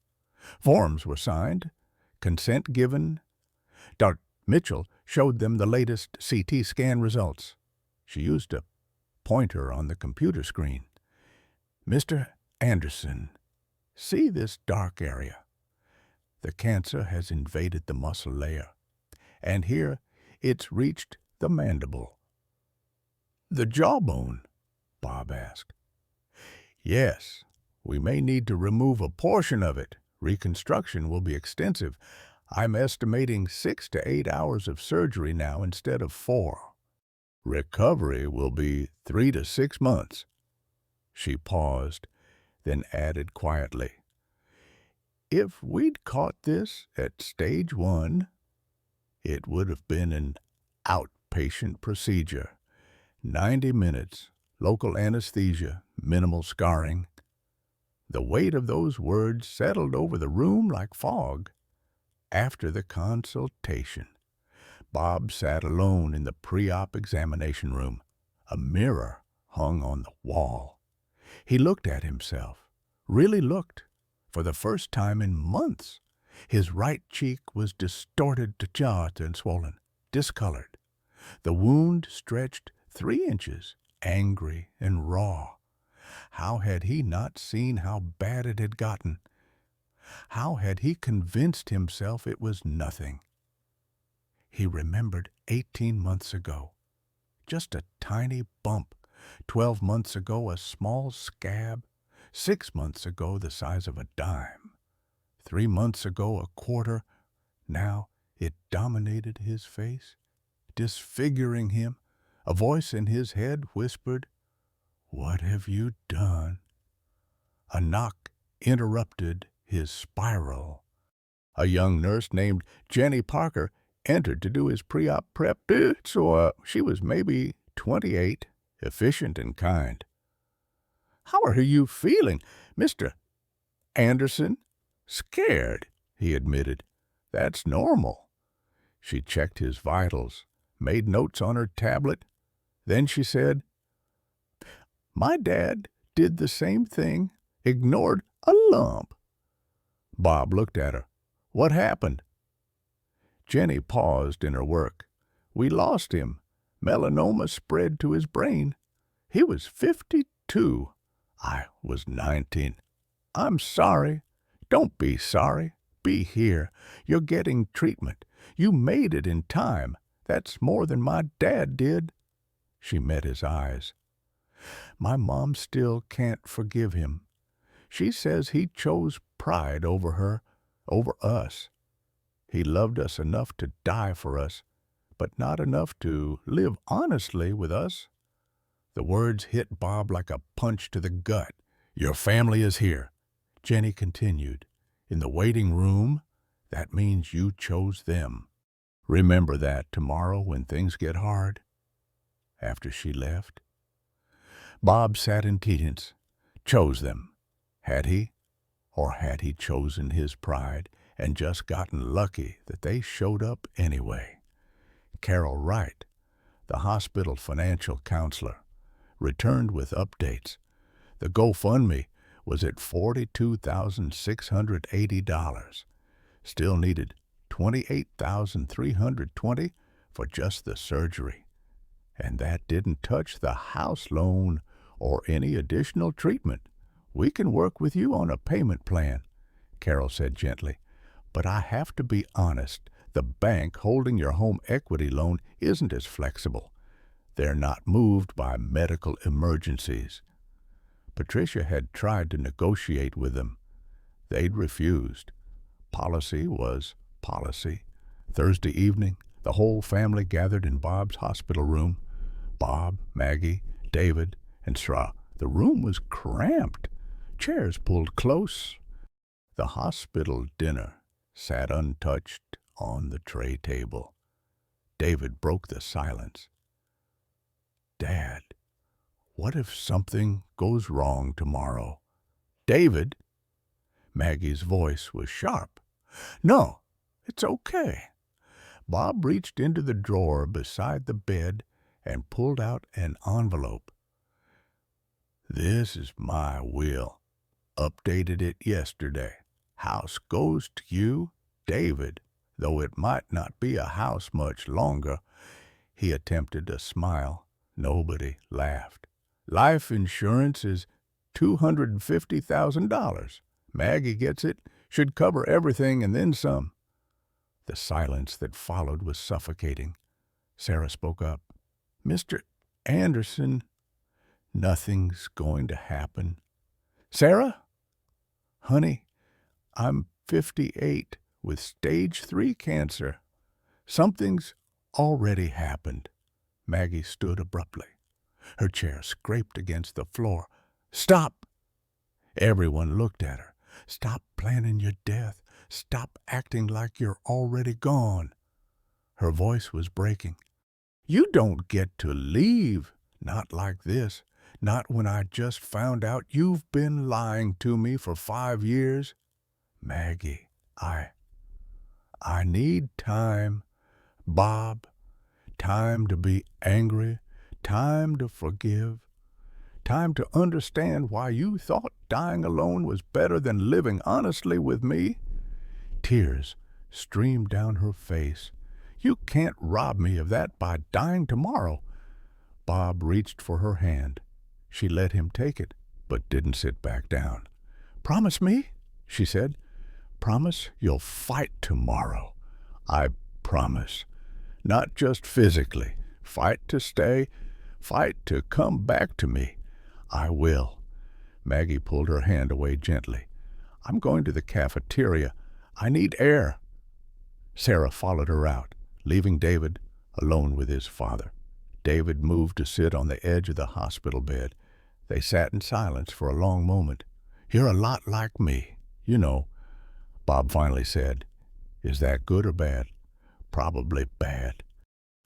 Forms were signed, consent given. Dr. Mitchell showed them the latest CT scan results. She used a pointer on the computer screen. Mr. Anderson, see this dark area? The cancer has invaded the muscle layer, and here it's reached the mandible. The jawbone? Bob asked. Yes, we may need to remove a portion of it. Reconstruction will be extensive. I'm estimating 6 to 8 hours of surgery now instead of 4. Recovery will be 3 to 6 months. She paused, then added quietly, if we'd caught this at stage 1, it would have been an outpatient procedure. 90 minutes, local anesthesia, minimal scarring. The weight of those words settled over the room like fog. After the consultation, Bob sat alone in the pre-op examination room. A mirror hung on the wall. He looked at himself, really looked, for the first time in months. His right cheek was distorted to jagged and swollen, discolored. The wound stretched 3 inches, angry and raw. How had he not seen how bad it had gotten? How had he convinced himself it was nothing? He remembered 18 months ago. Just a tiny bump. 12 months ago, a small scab. 6 months ago, the size of a dime. 3 months ago, a quarter. Now it dominated his face, disfiguring him. A voice in his head whispered, "What have you done?" A knock interrupted his spiral. A young nurse named Jenny Parker entered to do his pre-op prep. She was maybe 28, efficient and kind. "How are you feeling, Mr. Anderson?" "Scared," he admitted. "That's normal." She checked his vitals, made notes on her tablet. Then she said, "My dad did the same thing, ignored a lump." Bob looked at her. "What happened?" Jenny paused in her work. "We lost him. Melanoma spread to his brain. He was 52. I was 19. I'm sorry." "Don't be sorry. Be here. You're getting treatment. You made it in time. That's more than my dad did." She met his eyes. "My mom still can't forgive him. She says he chose pride over her, over us. He loved us enough to die for us, but not enough to live honestly with us." The words hit Bob like a punch to the gut. "Your family is here," Jenny continued. "In the waiting room. That means you chose them. Remember that tomorrow when things get hard." After she left, Bob sat in cadence. Chose them. Had he? Or had he chosen his pride and just gotten lucky that they showed up anyway? Carol Wright, the hospital financial counselor, returned with updates. The GoFundMe was at $42,680. Still needed $28,320 for just the surgery. And that didn't touch the house loan or any additional treatment. We can work with you on a payment plan, Carol said gently. But I have to be honest, the bank holding your home equity loan isn't as flexible. They're not moved by medical emergencies. Patricia had tried to negotiate with them. They'd refused. Policy was policy. Thursday evening, the whole family gathered in Bob's hospital room. Bob, Maggie, David, and Sra. The room was cramped. Chairs pulled close. The hospital dinner sat untouched on the tray table. David broke the silence. Dad, what if something goes wrong tomorrow? David? Maggie's voice was sharp. No, it's okay. Bob reached into the drawer beside the bed and pulled out an envelope. This is my will. Updated it yesterday. House goes to you, David, though it might not be a house much longer. He attempted a smile. Nobody laughed. Life insurance is $250,000. Maggie gets it. Should cover everything and then some. The silence that followed was suffocating. Sarah spoke up. Mr. Anderson, nothing's going to happen. Sarah? Honey, I'm 58 with stage 3 cancer. Something's already happened. Maggie stood abruptly. Her chair scraped against the floor. Stop! Everyone looked at her. Stop planning your death. Stop acting like you're already gone. Her voice was breaking. You don't get to leave. Not like this. Not when I just found out you've been lying to me for 5 years. Maggie, I need time. Bob, time to be angry, time to forgive, time to understand why you thought dying alone was better than living honestly with me. Tears streamed down her face. You can't rob me of that by dying tomorrow. Bob reached for her hand. She let him take it, but didn't sit back down. Promise me, she said. Promise you'll fight tomorrow. I promise. Not just physically. Fight to stay. Fight to come back to me. I will. Maggie pulled her hand away gently. I'm going to the cafeteria. I need air. Sarah followed her out, leaving David alone with his father. David moved to sit on the edge of the hospital bed. They sat in silence for a long moment. You're a lot like me, you know, Bob finally said. Is that good or bad? Probably bad.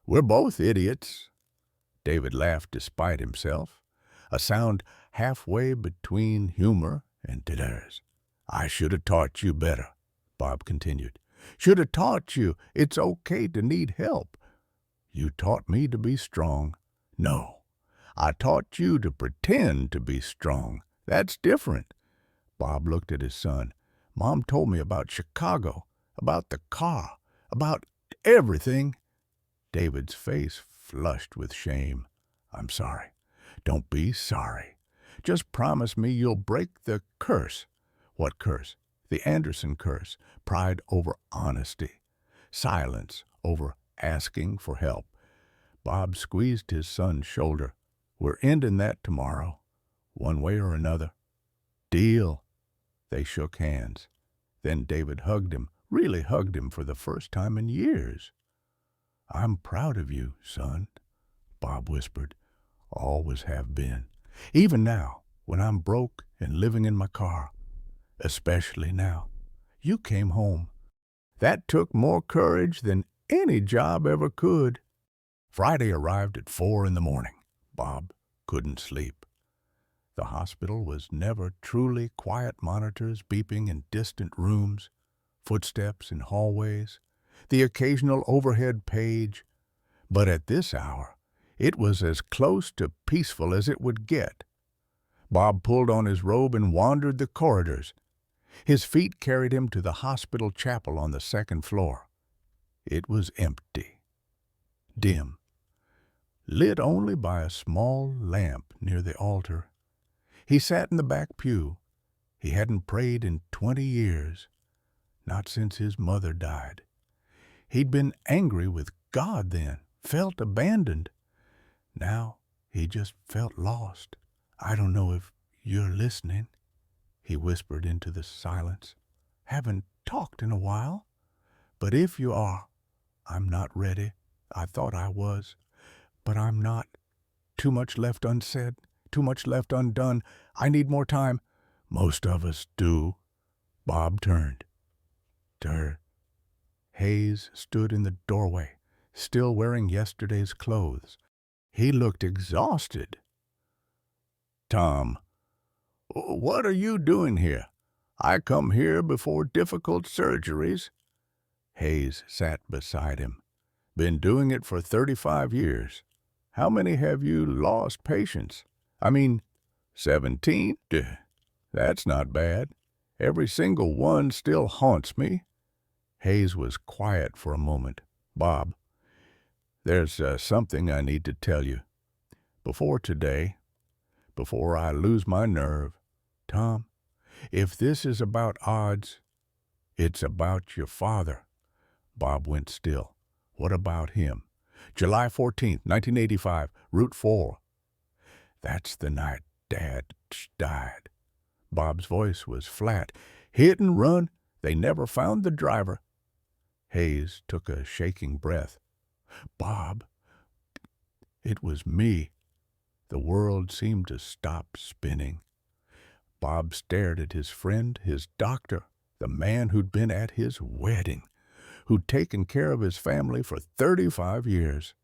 We're both idiots. David laughed despite himself, a sound halfway between humor and tears. I should have taught you better, Bob continued. Should have taught you it's okay to need help. You taught me to be strong. No, I taught you to pretend to be strong. That's different. Bob looked at his son. Mom told me about Chicago, about the car, about everything. David's face flushed with shame. I'm sorry. Don't be sorry. Just promise me you'll break the curse. What curse? The Anderson curse. Pride over honesty. Silence over asking for help. Bob squeezed his son's shoulder. We're ending that tomorrow, one way or another. Deal. They shook hands. Then David hugged him, really hugged him for the first time in years. I'm proud of you, son, Bob whispered. Always have been. Even now, when I'm broke and living in my car. Especially now. You came home. That took more courage than any job ever could. Friday arrived at 4 in the morning. Bob couldn't sleep. The hospital was never truly quiet, monitors beeping in distant rooms, footsteps in hallways, the occasional overhead page. But at this hour, it was as close to peaceful as it would get. Bob pulled on his robe and wandered the corridors. His feet carried him to the hospital chapel on the second floor. It was empty, dim, lit only by a small lamp near the altar. He sat in the back pew. He hadn't prayed in 20 years, not since his mother died. He'd been angry with God then, felt abandoned. Now he just felt lost. "I don't know if you're listening," he whispered into the silence. "Haven't talked in a while. But if you are, I'm not ready. I thought I was, but I'm not. Too much left unsaid, too much left undone. I need more time." "Most of us do." Bob turned to her. Hayes stood in the doorway, still wearing yesterday's clothes. He looked exhausted. "Tom, what are you doing here? I come here before difficult surgeries." Hayes sat beside him. "Been doing it for 35 years. How many have you lost patients? I mean, 17? That's not bad. Every single one still haunts me." Hayes was quiet for a moment. "Bob, there's something I need to tell you. Before today, before I lose my nerve. Tom, if this is about odds, it's about your father." Bob went still. "What about him?" "July 14th, 1985, Route 4. That's the night Dad died." Bob's voice was flat. "Hit and run. They never found the driver." Hayes took a shaking breath. "Bob, it was me." The world seemed to stop spinning. Bob stared at his friend, his doctor, the man who'd been at his wedding, who'd taken care of his family for 35 years.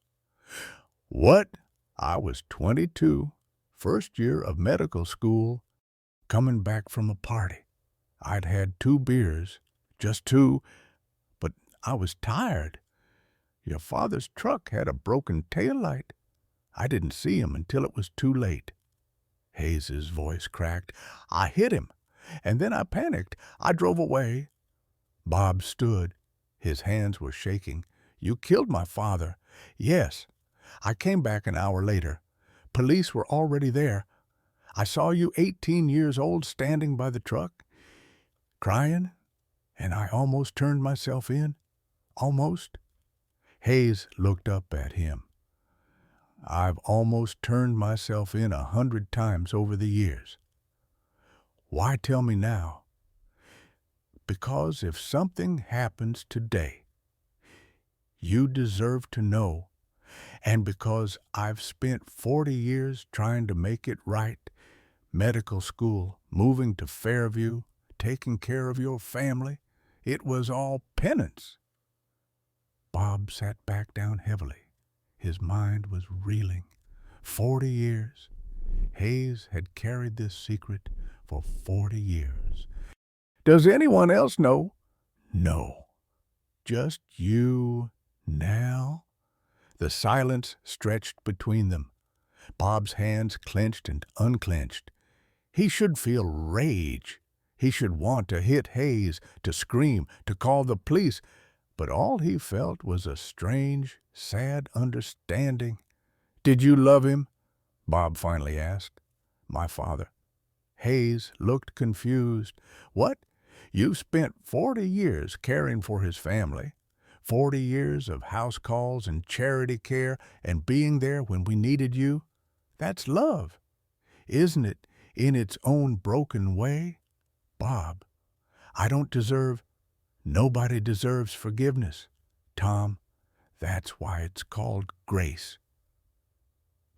"What? I was 22, first year of medical school, coming back from a party. I'd had 2 beers, just 2, but I was tired. Your father's truck had a broken taillight. I didn't see him until it was too late." Hayes's voice cracked. "I hit him, and then I panicked. I drove away." Bob stood. His hands were shaking. "You killed my father." "Yes. I came back an hour later. Police were already there. I saw you 18 years old standing by the truck, crying, and I almost turned myself in. Almost." Hayes looked up at him. "I've almost turned myself in 100 times over the years. Why tell me now?" "Because if something happens today, you deserve to know, and because I've spent 40 years trying to make it right, medical school, moving to Fairview, taking care of your family. It was all penance." Bob sat back down heavily. His mind was reeling. 40 years. Hayes had carried this secret for 40 years. "Does anyone else know?" "No. Just you now." The silence stretched between them. Bob's hands clenched and unclenched. He should feel rage. He should want to hit Hayes, to scream, to call the police. But all he felt was a strange, sad understanding. "Did you love him?" Bob finally asked. "My father." Hayes looked confused. "What? You've spent 40 years caring for his family, 40 years of house calls and charity care and being there when we needed you. That's love, isn't it, in its own broken way? Bob, I don't deserve, nobody deserves forgiveness. Tom, that's why it's called grace."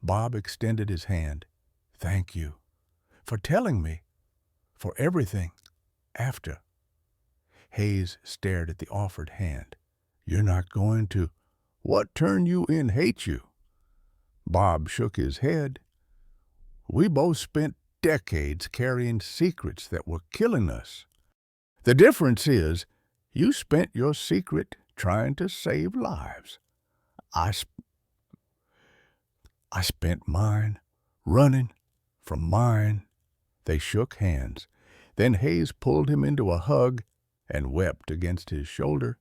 Bob extended his hand. "Thank you for telling me, for everything after." Hayes stared at the offered hand. "You're not going to—" "What turned you in hate you?" Bob shook his head. "We both spent decades carrying secrets that were killing us. The difference is, you spent your secret trying to save lives. I spent mine running from mine." They shook hands. Then Hayes pulled him into a hug and wept against his shoulder.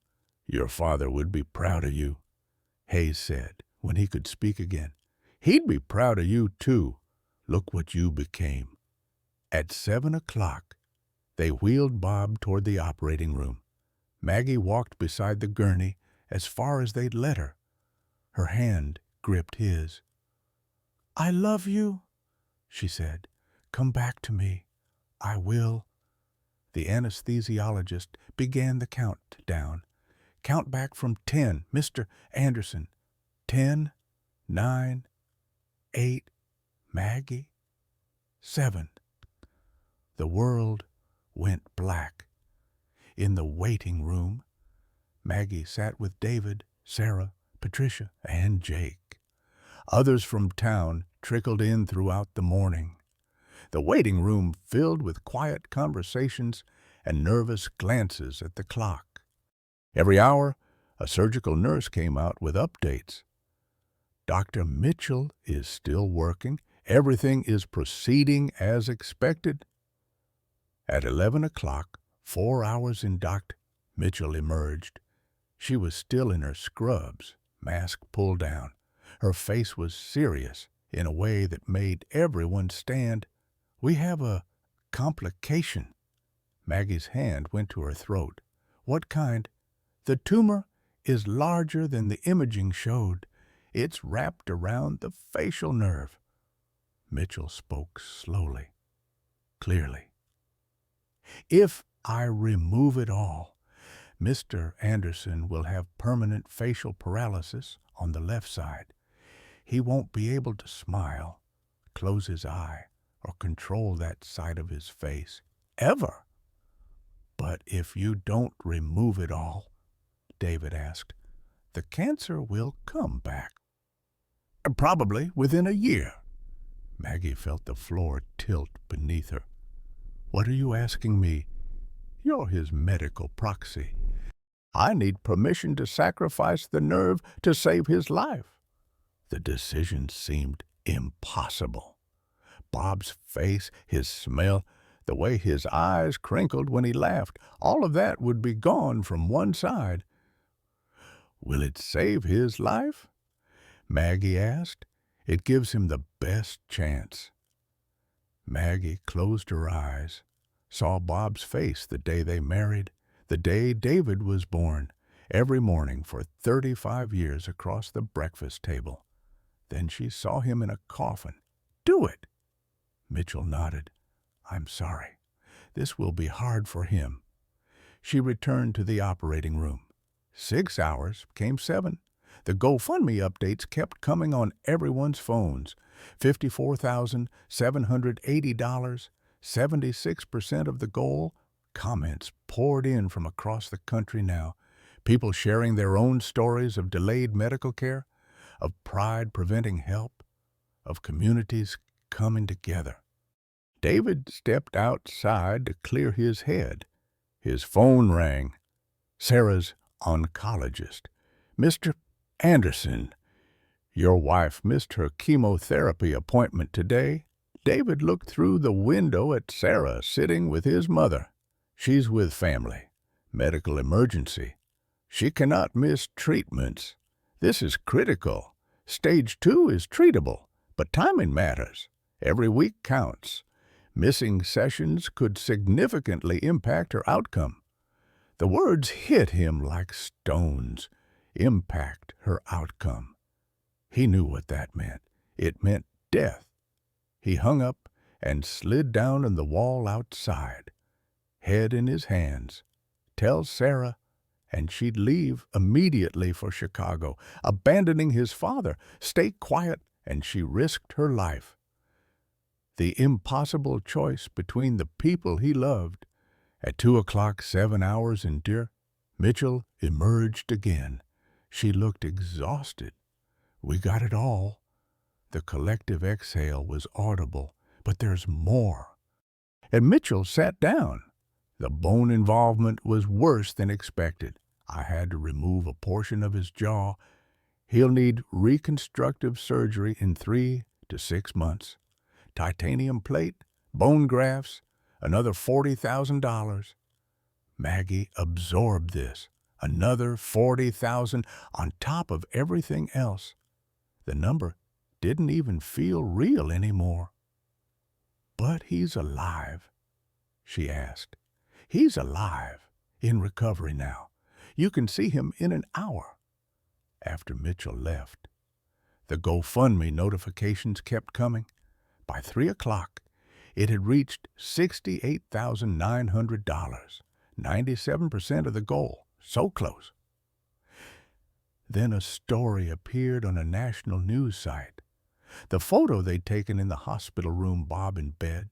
"Your father would be proud of you," Hayes said, when he could speak again. "He'd be proud of you, too. Look what you became." At 7 o'clock, they wheeled Bob toward the operating room. Maggie walked beside the gurney as far as they'd let her. Her hand gripped his. "I love you," she said. "Come back to me. I will." The anesthesiologist began the countdown. "Count back from 10, Mr. Anderson. 10, 9, 8, Maggie, 7. The world went black. In the waiting room, Maggie sat with David, Sarah, Patricia, and Jake. Others from town trickled in throughout the morning. The waiting room filled with quiet conversations and nervous glances at the clock. Every hour, a surgical nurse came out with updates. "Dr. Mitchell is still working. Everything is proceeding as expected." At 11 o'clock, 4 hours in Dr. Mitchell emerged. She was still in her scrubs, mask pulled down. Her face was serious in a way that made everyone stand. "We have a complication." Maggie's hand went to her throat. "What kind?" "The tumor is larger than the imaging showed. It's wrapped around the facial nerve." Mitchell spoke slowly, clearly. "If I remove it all, Mr. Anderson will have permanent facial paralysis on the left side. He won't be able to smile, close his eye, or control that side of his face, ever." "But if you don't remove it all," David asked, "the cancer will come back." "Probably within a year." Maggie felt the floor tilt beneath her. "What are you asking me? You're his medical proxy. I need permission to sacrifice the nerve to save his life." The decision seemed impossible. Bob's face, his smell, the way his eyes crinkled when he laughed, all of that would be gone from one side. "Will it save his life?" Maggie asked. "It gives him the best chance." Maggie closed her eyes, saw Bob's face the day they married, the day David was born, every morning for 35 years across the breakfast table. Then she saw him in a coffin. "Do it." Mitchell nodded. "I'm sorry. This will be hard for him." She returned to the operating room. 6 hours became 7. The GoFundMe updates kept coming on everyone's phones. $54,780, 76% of the goal. Comments poured in from across the country now. People sharing their own stories of delayed medical care, of pride preventing help, of communities coming together. David stepped outside to clear his head. His phone rang. Sarah's oncologist. "Mr. Anderson, your wife missed her chemotherapy appointment today." David looked through the window at Sarah sitting with his mother. "She's with family. Medical emergency. She cannot miss treatments. This is critical. Stage 2 is treatable, but timing matters. Every week counts. Missing sessions could significantly impact her outcome." The words hit him like stones. Impact her outcome. He knew what that meant. It meant death. He hung up and slid down on the wall outside, head in his hands. Tell Sarah, and she'd leave immediately for Chicago, abandoning his father. Stay quiet, and she risked her life. The impossible choice between the people he loved. At 2 o'clock, 7 hours in Deer, Mitchell emerged again. She looked exhausted. "We got it all." The collective exhale was audible, But there's more. And Mitchell sat down. The bone involvement was worse than expected. I had to remove a portion of his jaw. He'll need reconstructive surgery in 3 to 6 months. Titanium plate, bone grafts, another $40,000. Maggie absorbed this. Another $40,000 on top of everything else. The number didn't even feel real anymore. "But he's alive?" she asked. "He's alive, in recovery now. You can see him in an hour." After Mitchell left, the GoFundMe notifications kept coming. By 3 o'clock, it had reached $68,900, 97% of the goal. So close. Then a story appeared on a national news site. The photo they'd taken in the hospital room, Bob in bed.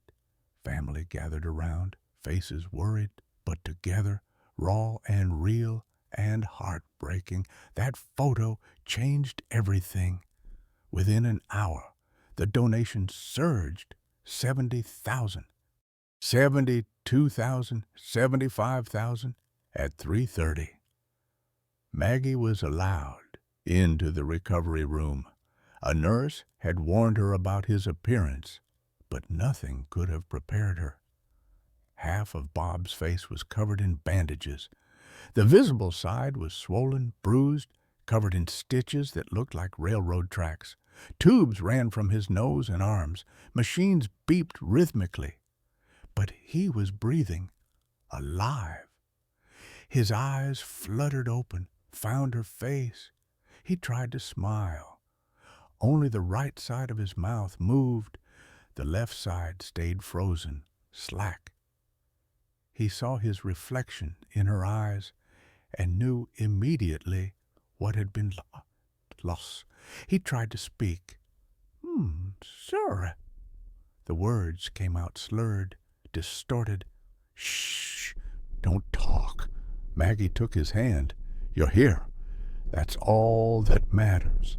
Family gathered around, faces worried, but together, raw and real and heartbreaking. That photo changed everything. Within an hour, the donations surged. 70,000, 72,000, 75,000 at 3:30. Maggie was allowed into the recovery room. A nurse had warned her about his appearance, but nothing could have prepared her. Half of Bob's face was covered in bandages. The visible side was swollen, bruised, covered in stitches that looked like railroad tracks. Tubes ran from his nose and arms. Machines beeped rhythmically. But he was breathing, alive. His eyes fluttered open, found her face. He tried to smile. Only the right side of his mouth moved. The left side stayed frozen, slack. He saw his reflection in her eyes and knew immediately what had been lost. He tried to speak. Sir." The words came out slurred, distorted. "Shh, don't talk." Maggie took his hand. "You're here. That's all that matters."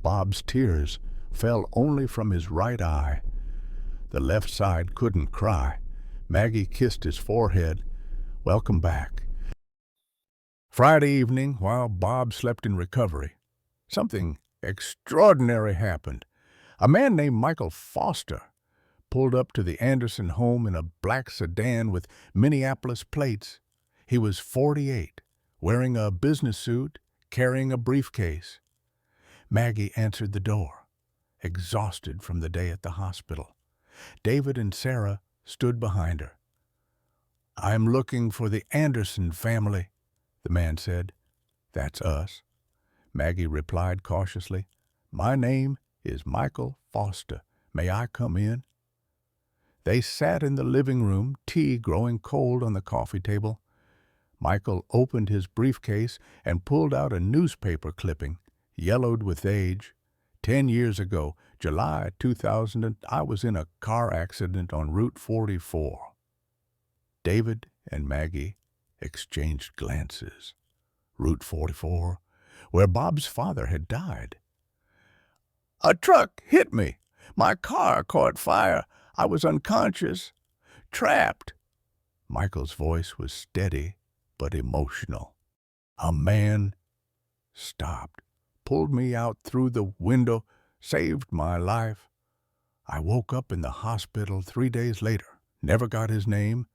Bob's tears fell only from his right eye. The left side couldn't cry. Maggie kissed his forehead. "Welcome back." Friday evening, while Bob slept in recovery, something extraordinary happened. A man named Michael Foster pulled up to the Anderson home in a black sedan with Minneapolis plates. He was 48, wearing a business suit, carrying a briefcase. Maggie answered the door, exhausted from the day at the hospital. David and Sarah stood behind her. "I'm looking for the Anderson family," the man said. "That's us." Maggie replied cautiously. "My name is Michael Foster. May I come in?" They sat in the living room, tea growing cold on the coffee table. Michael opened his briefcase and pulled out a newspaper clipping, yellowed with age. 10 years ago, July 2000, I was in a car accident on Route 44. David and Maggie exchanged glances. Route 44, where Bob's father had died. "A truck hit me. My car caught fire. I was unconscious. Trapped." Michael's voice was steady but emotional. "A man stopped, pulled me out through the window, saved my life. I woke up in the hospital 3 days later. Never got his name.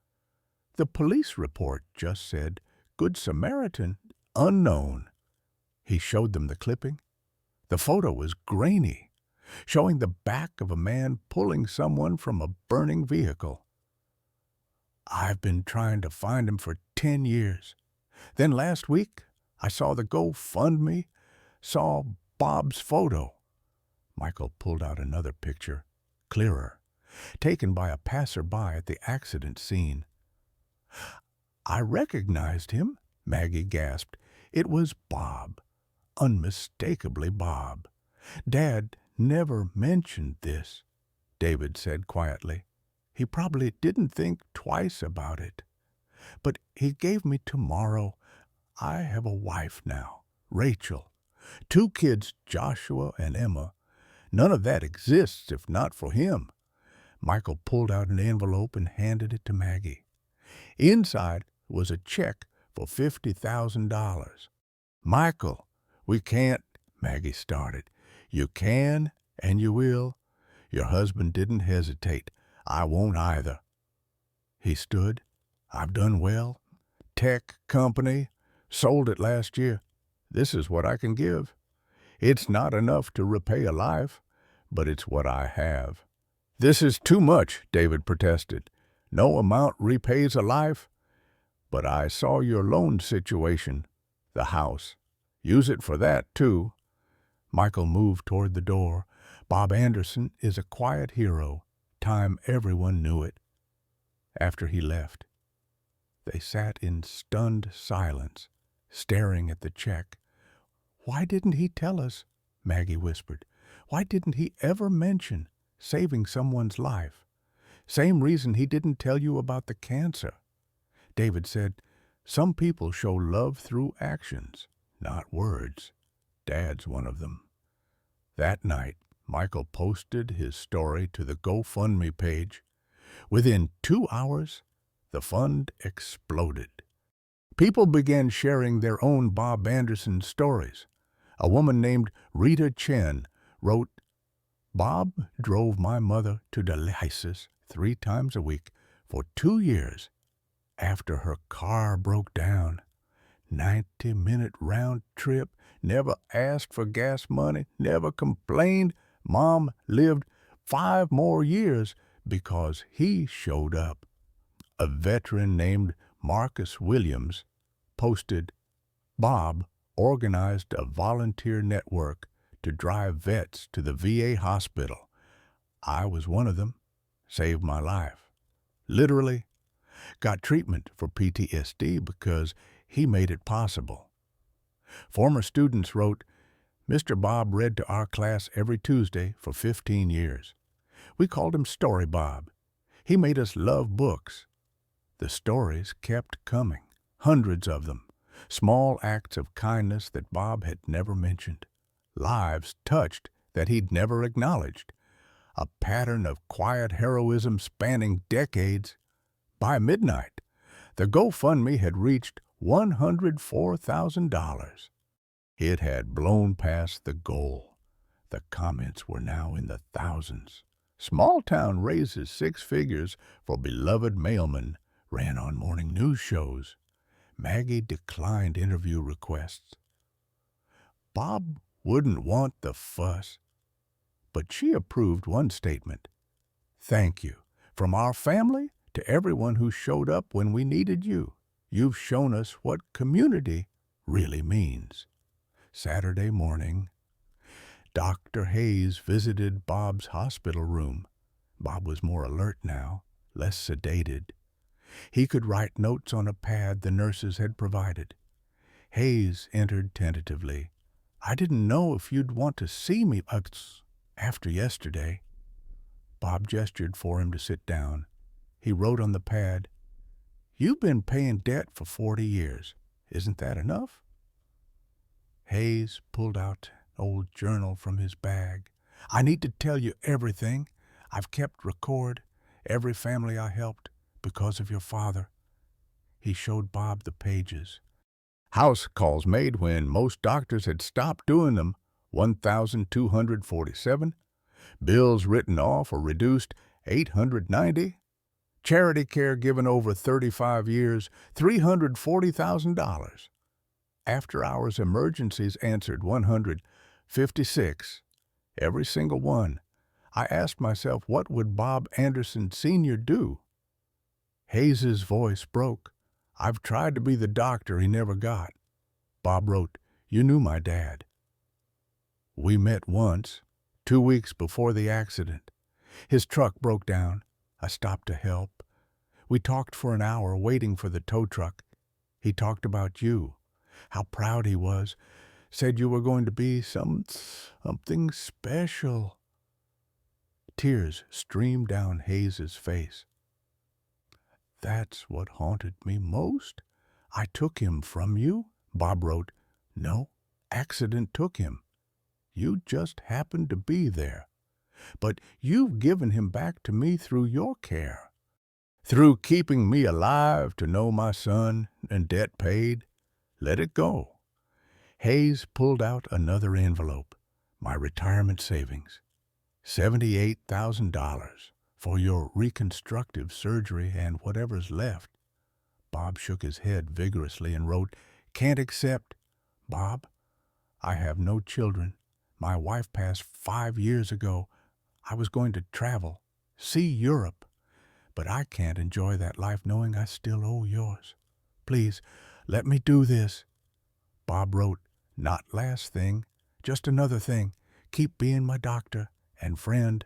The police report just said, 'Good Samaritan, unknown.'" He showed them the clipping. The photo was grainy, showing the back of a man pulling someone from a burning vehicle. "I've been trying to find him for 10 years. Then last week, I saw the GoFundMe, saw Bob's photo." Michael pulled out another picture, clearer, taken by a passerby at the accident scene. "I recognized him," Maggie gasped. "It was Bob, unmistakably Bob." "Dad never mentioned this," David said quietly. "He probably didn't think twice about it. But he gave me tomorrow. I have a wife now, Rachel. 2 kids, Joshua and Emma. None of that exists if not for him. Michael pulled out an envelope and handed it to Maggie. Inside was a check for $50,000. "Michael, we can't," Maggie started. "You can and you will." Your husband didn't hesitate. "I won't either." He stood. "I've done well. Tech company. Sold it last year. This is what I can give. It's not enough to repay a life, but it's what I have." "This is too much," David protested. "No amount repays a life." "But I saw your loan situation. The house. Use it for that, too." Michael moved toward the door. "Bob Anderson is a quiet hero. Time everyone knew it." After he left, they sat in stunned silence, staring at the check. "Why didn't he tell us?" Maggie whispered. "Why didn't he ever mention saving someone's life? Same reason he didn't tell you about the cancer." David said, "Some people show love through actions, not words. Dad's one of them." That night, Michael posted his story to the GoFundMe page. Within 2 hours, the fund exploded. People began sharing their own Bob Anderson stories. A woman named Rita Chen wrote, "Bob drove my mother to dialysis 3 times a week for 2 years after her car broke down. 90-minute round trip, never asked for gas money, never complained. Mom lived 5 more years because he showed up." A veteran named Marcus Williams posted, "Bob organized a volunteer network to drive vets to the VA hospital. I was one of them. Saved my life. Literally. Got treatment for PTSD because he made it possible." Former students wrote, "Mr. Bob read to our class every Tuesday for 15 years. We called him Story Bob. He made us love books." The stories kept coming, hundreds of them, small acts of kindness that Bob had never mentioned, lives touched that he'd never acknowledged, a pattern of quiet heroism spanning decades. By midnight, the GoFundMe had reached $104,000. It had blown past the goal. The comments were now in the thousands. "Small town raises 6 figures for beloved mailman," ran on morning news shows. Maggie declined interview requests. Bob wouldn't want the fuss, but she approved one statement. "Thank you. From our family to everyone who showed up when we needed you. You've shown us what community really means." Saturday morning, Dr. Hayes visited Bob's hospital room. Bob was more alert now, less sedated. He could write notes on a pad the nurses had provided. Hayes entered tentatively. "I didn't know if you'd want to see me after yesterday." Bob gestured for him to sit down. He wrote on the pad, "You've been paying debt for 40 years. Isn't that enough?" Hayes pulled out an old journal from his bag. "I need to tell you everything. I've kept record, every family I helped, because of your father." He showed Bob the pages. House calls made when most doctors had stopped doing them, 1,247. Bills written off or reduced, 890. Charity care given over 35 years, $340,000. After-hours emergencies answered 156. Every single one. I asked myself, what would Bob Anderson Sr. do? Hayes's voice broke. "I've tried to be the doctor he never got." Bob wrote, "You knew my dad. We met once, 2 weeks before the accident. His truck broke down. I stopped to help. We talked for an hour waiting for the tow truck. He talked about you, how proud he was, said you were going to be something special." Tears streamed down Hayes's face. "That's what haunted me most. I took him from you." Bob wrote, "No, accident took him. You just happened to be there. But you've given him back to me through your care, through keeping me alive to know my son and debt paid. Let it go." Hayes pulled out another envelope. "My retirement savings. $78,000 for your reconstructive surgery and whatever's left." Bob shook his head vigorously and wrote, "Can't accept." "Bob, I have no children. My wife passed 5 years ago. I was going to travel, see Europe, but I can't enjoy that life knowing I still owe yours. Please, let me do this." Bob wrote, "Not last thing, just another thing. Keep being my doctor and friend."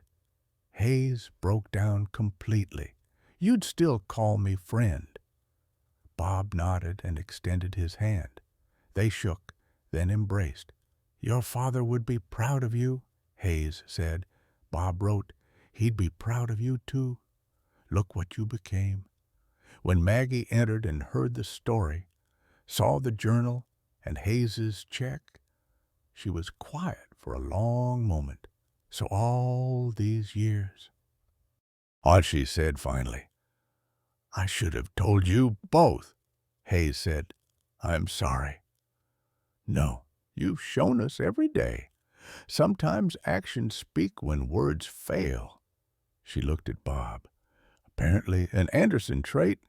Hayes broke down completely. "You'd still call me friend." Bob nodded and extended his hand. They shook, then embraced. "Your father would be proud of you," Hayes said. Bob wrote, "He'd be proud of you, too. Look what you became." When Maggie entered and heard the story, saw the journal and Hayes's check, she was quiet for a long moment. "So all these years—" She said finally. "I should have told you both," Hayes said. "I'm sorry." "No, you've shown us every day. Sometimes actions speak when words fail." She looked at Bob. "Apparently an Anderson trait."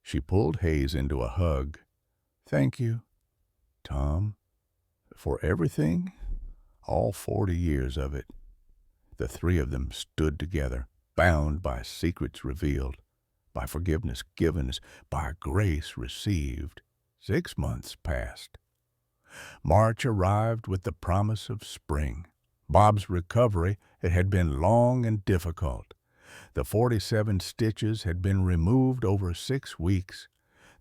She pulled Hayes into a hug. "Thank you, Tom, for everything, all 40 years of it." The three of them stood together, bound by secrets revealed, by forgiveness given, by grace received. 6 months passed. March arrived with the promise of spring. Bob's recovery, it had been long and difficult. The 47 stitches had been removed over 6 weeks.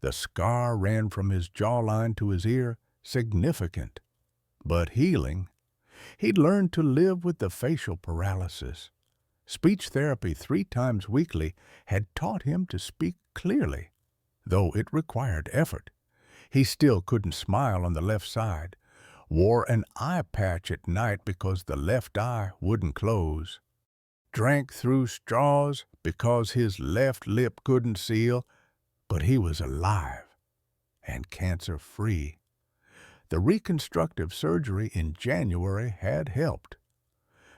The scar ran from his jawline to his ear, significant, but healing. He'd learned to live with the facial paralysis. Speech therapy 3 times weekly had taught him to speak clearly, though it required effort. He still couldn't smile on the left side, wore an eye patch at night because the left eye wouldn't close, drank through straws because his left lip couldn't seal, but he was alive and cancer-free. The reconstructive surgery in January had helped.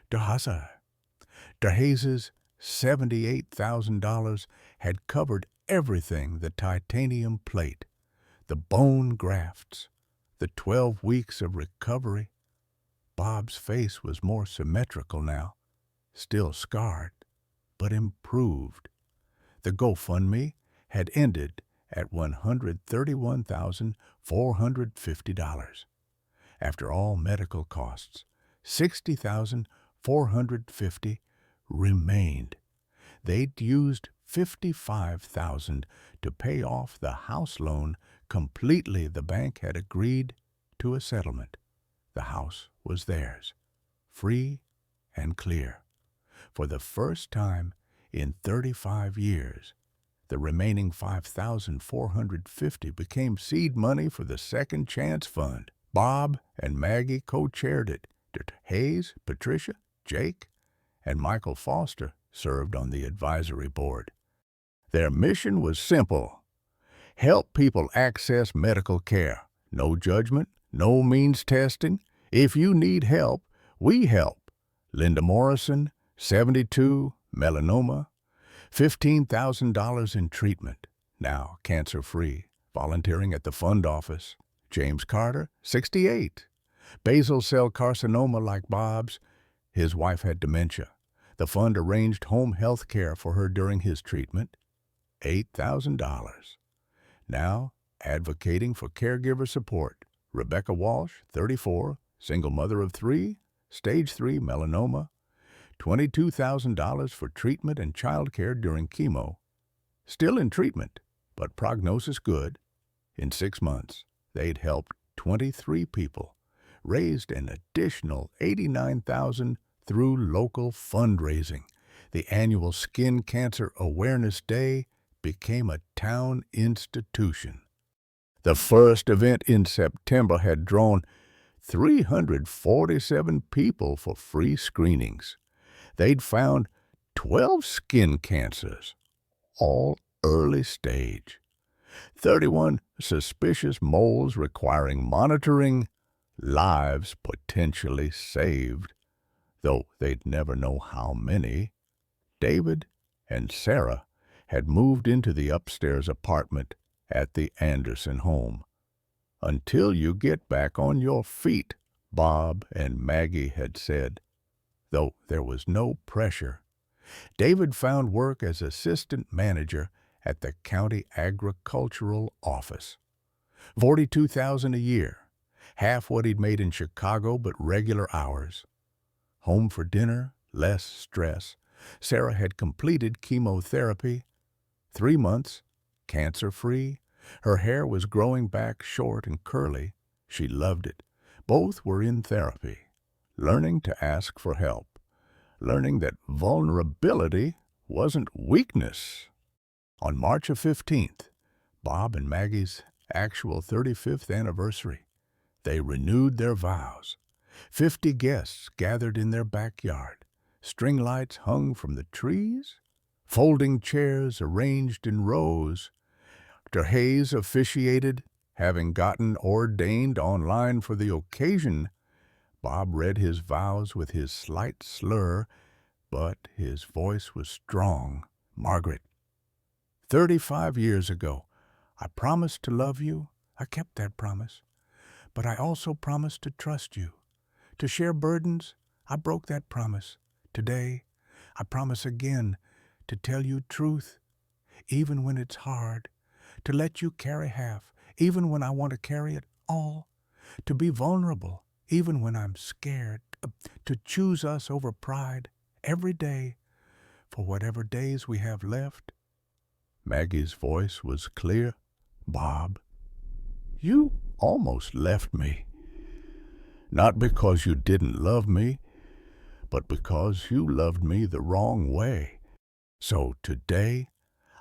Der Hayes's $78,000 had covered everything: the titanium plate, the bone grafts, the 12 weeks of recovery. Bob's face was more symmetrical now, still scarred, but improved. The GoFundMe had ended at $131,450. After all medical costs, $60,450 remained. They'd used $55,000 to pay off the house loan completely. The bank had agreed to a settlement. The house was theirs, free and clear. For the first time in 35 years, the remaining $5,450 became seed money for the Second Chance Fund. Bob and Maggie co-chaired it. Hayes, Patricia, Jake, and Michael Foster served on the advisory board. Their mission was simple: help people access medical care. No judgment, no means testing. If you need help, we help. Linda Morrison, 72, melanoma, $15,000 in treatment, now cancer-free, volunteering at the fund office. James Carter, 68, basal cell carcinoma like Bob's. His wife had dementia. The fund arranged home health care for her during his treatment. $8,000. Now advocating for caregiver support. Rebecca Walsh, 34, single mother of 3, stage 3 melanoma, $22,000 for treatment and child care during chemo. Still in treatment, but prognosis good. In 6 months, they'd helped 23 people, raised an additional $89,000 through local fundraising. The annual Skin Cancer Awareness Day became a town institution. The first event in September had drawn 347 people for free screenings. They'd found 12 skin cancers, all early stage, 31 suspicious moles requiring monitoring, lives potentially saved, though they'd never know how many. David and Sarah had moved into the upstairs apartment at the Anderson home. "Until you get back on your feet," Bob and Maggie had said, though there was no pressure. David found work as assistant manager at the county agricultural office. $42,000 a year, half what he'd made in Chicago, but regular hours. Home for dinner, less stress. Sarah had completed chemotherapy. 3 months, cancer-free. Her hair was growing back short and curly. She loved it. Both were in therapy, learning to ask for help, learning that vulnerability wasn't weakness. On March 15th, Bob and Maggie's actual 35th anniversary, they renewed their vows. 50 guests gathered in their backyard, string lights hung from the trees, folding chairs arranged in rows. Dr. Hayes officiated, having gotten ordained online for the occasion. Bob read his vows with his slight slur, but his voice was strong. "Margaret, 35 years ago, I promised to love you. I kept that promise. But I also promised to trust you. To share burdens, I broke that promise. Today, I promise again to tell you truth, even when it's hard. To let you carry half, even when I want to carry it all. To be vulnerable, even when I'm scared. To choose us over pride every day, for whatever days we have left." Maggie's voice was clear. "Bob, you almost left me. Not because you didn't love me, but because you loved me the wrong way. So today,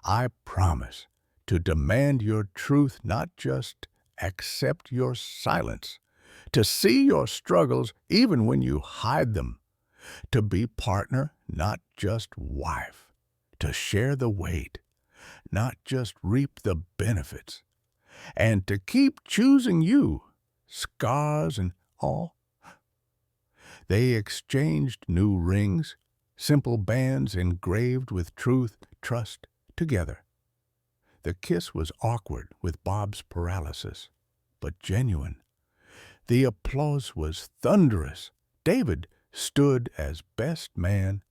I promise to demand your truth, not just accept your silence, to see your struggles even when you hide them, to be partner, not just wife, to share the weight, not just reap the benefits, and to keep choosing you, scars and all." They exchanged new rings, simple bands engraved with truth, trust, together. The kiss was awkward with Bob's paralysis, but genuine. The applause was thunderous. David stood as best man.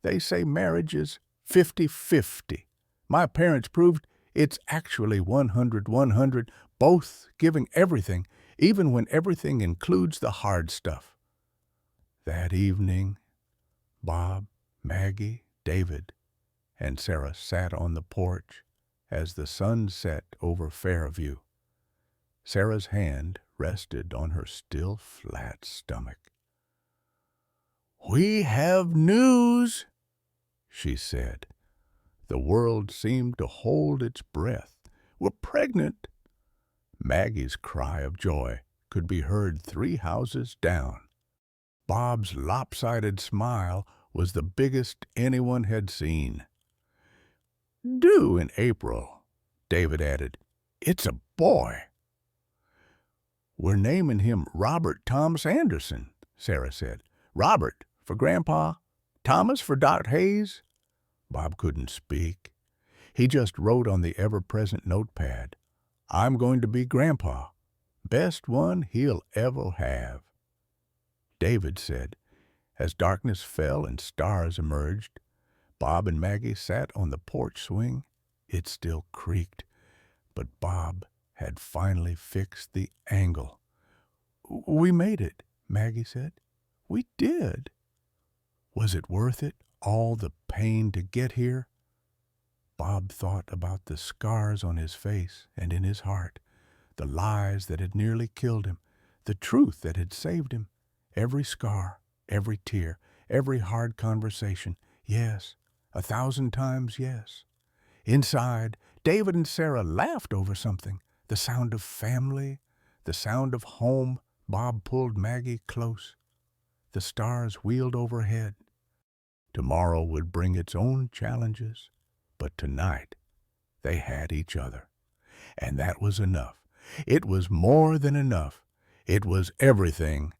They say marriage is 50-50. My parents proved it's actually 100-100, both giving everything, even when everything includes the hard stuff. That evening, Bob, Maggie, David, and Sarah sat on the porch as the sun set over Fairview. Sarah's hand rested on her still flat stomach. "We have news," she said. The world seemed to hold its breath. "We're pregnant." Maggie's cry of joy could be heard 3 houses down. Bob's lopsided smile was the biggest anyone had seen. "Due in April," David added. "It's a boy." "We're naming him Robert Thomas Anderson," Sarah said. "Robert for Grandpa, Thomas for Dr. Hayes." Bob couldn't speak. He just wrote on the ever-present notepad, "I'm going to be Grandpa. Best one he'll ever have." David said, as darkness fell and stars emerged, Bob and Maggie sat on the porch swing. It still creaked, but Bob had finally fixed the angle. "We made it," Maggie said. "We did." Was it worth it, all the pain to get here? Bob thought about the scars on his face and in his heart, the lies that had nearly killed him, the truth that had saved him. Every scar, every tear, every hard conversation. Yes, 1,000 times yes. Inside, David and Sarah laughed over something, the sound of family, the sound of home. Bob pulled Maggie close. The stars wheeled overhead. Tomorrow would bring its own challenges, but tonight they had each other. And that was enough. It was more than enough. It was everything.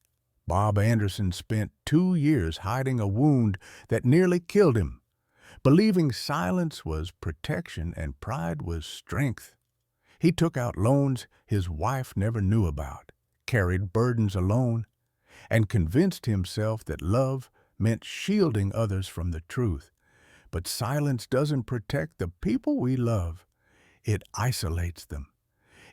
Bob Anderson spent 2 years hiding a wound that nearly killed him, believing silence was protection and pride was strength. He took out loans his wife never knew about, carried burdens alone, and convinced himself that love meant shielding others from the truth. But silence doesn't protect the people we love. It isolates them.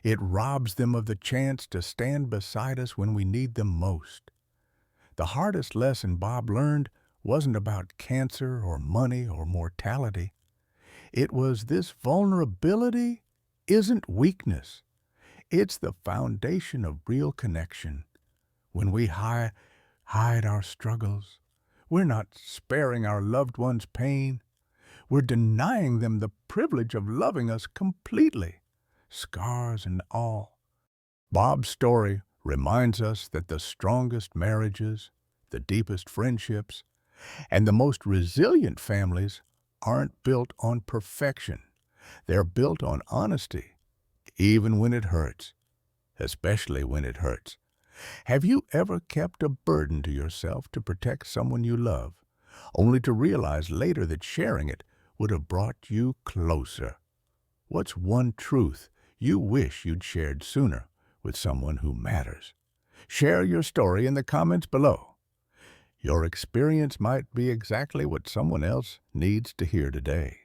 It robs them of the chance to stand beside us when we need them most. The hardest lesson Bob learned wasn't about cancer or money or mortality. It was this vulnerability isn't weakness. It's the foundation of real connection. When we hide our struggles, we're not sparing our loved ones pain. We're denying them the privilege of loving us completely, scars and all. Bob's story reminds us that the strongest marriages, the deepest friendships, and the most resilient families aren't built on perfection. They're built on honesty, even when it hurts, especially when it hurts. Have you ever kept a burden to yourself to protect someone you love, only to realize later that sharing it would have brought you closer? What's one truth you wish you'd shared sooner with someone who matters? Share your story in the comments below. Your experience might be exactly what someone else needs to hear today.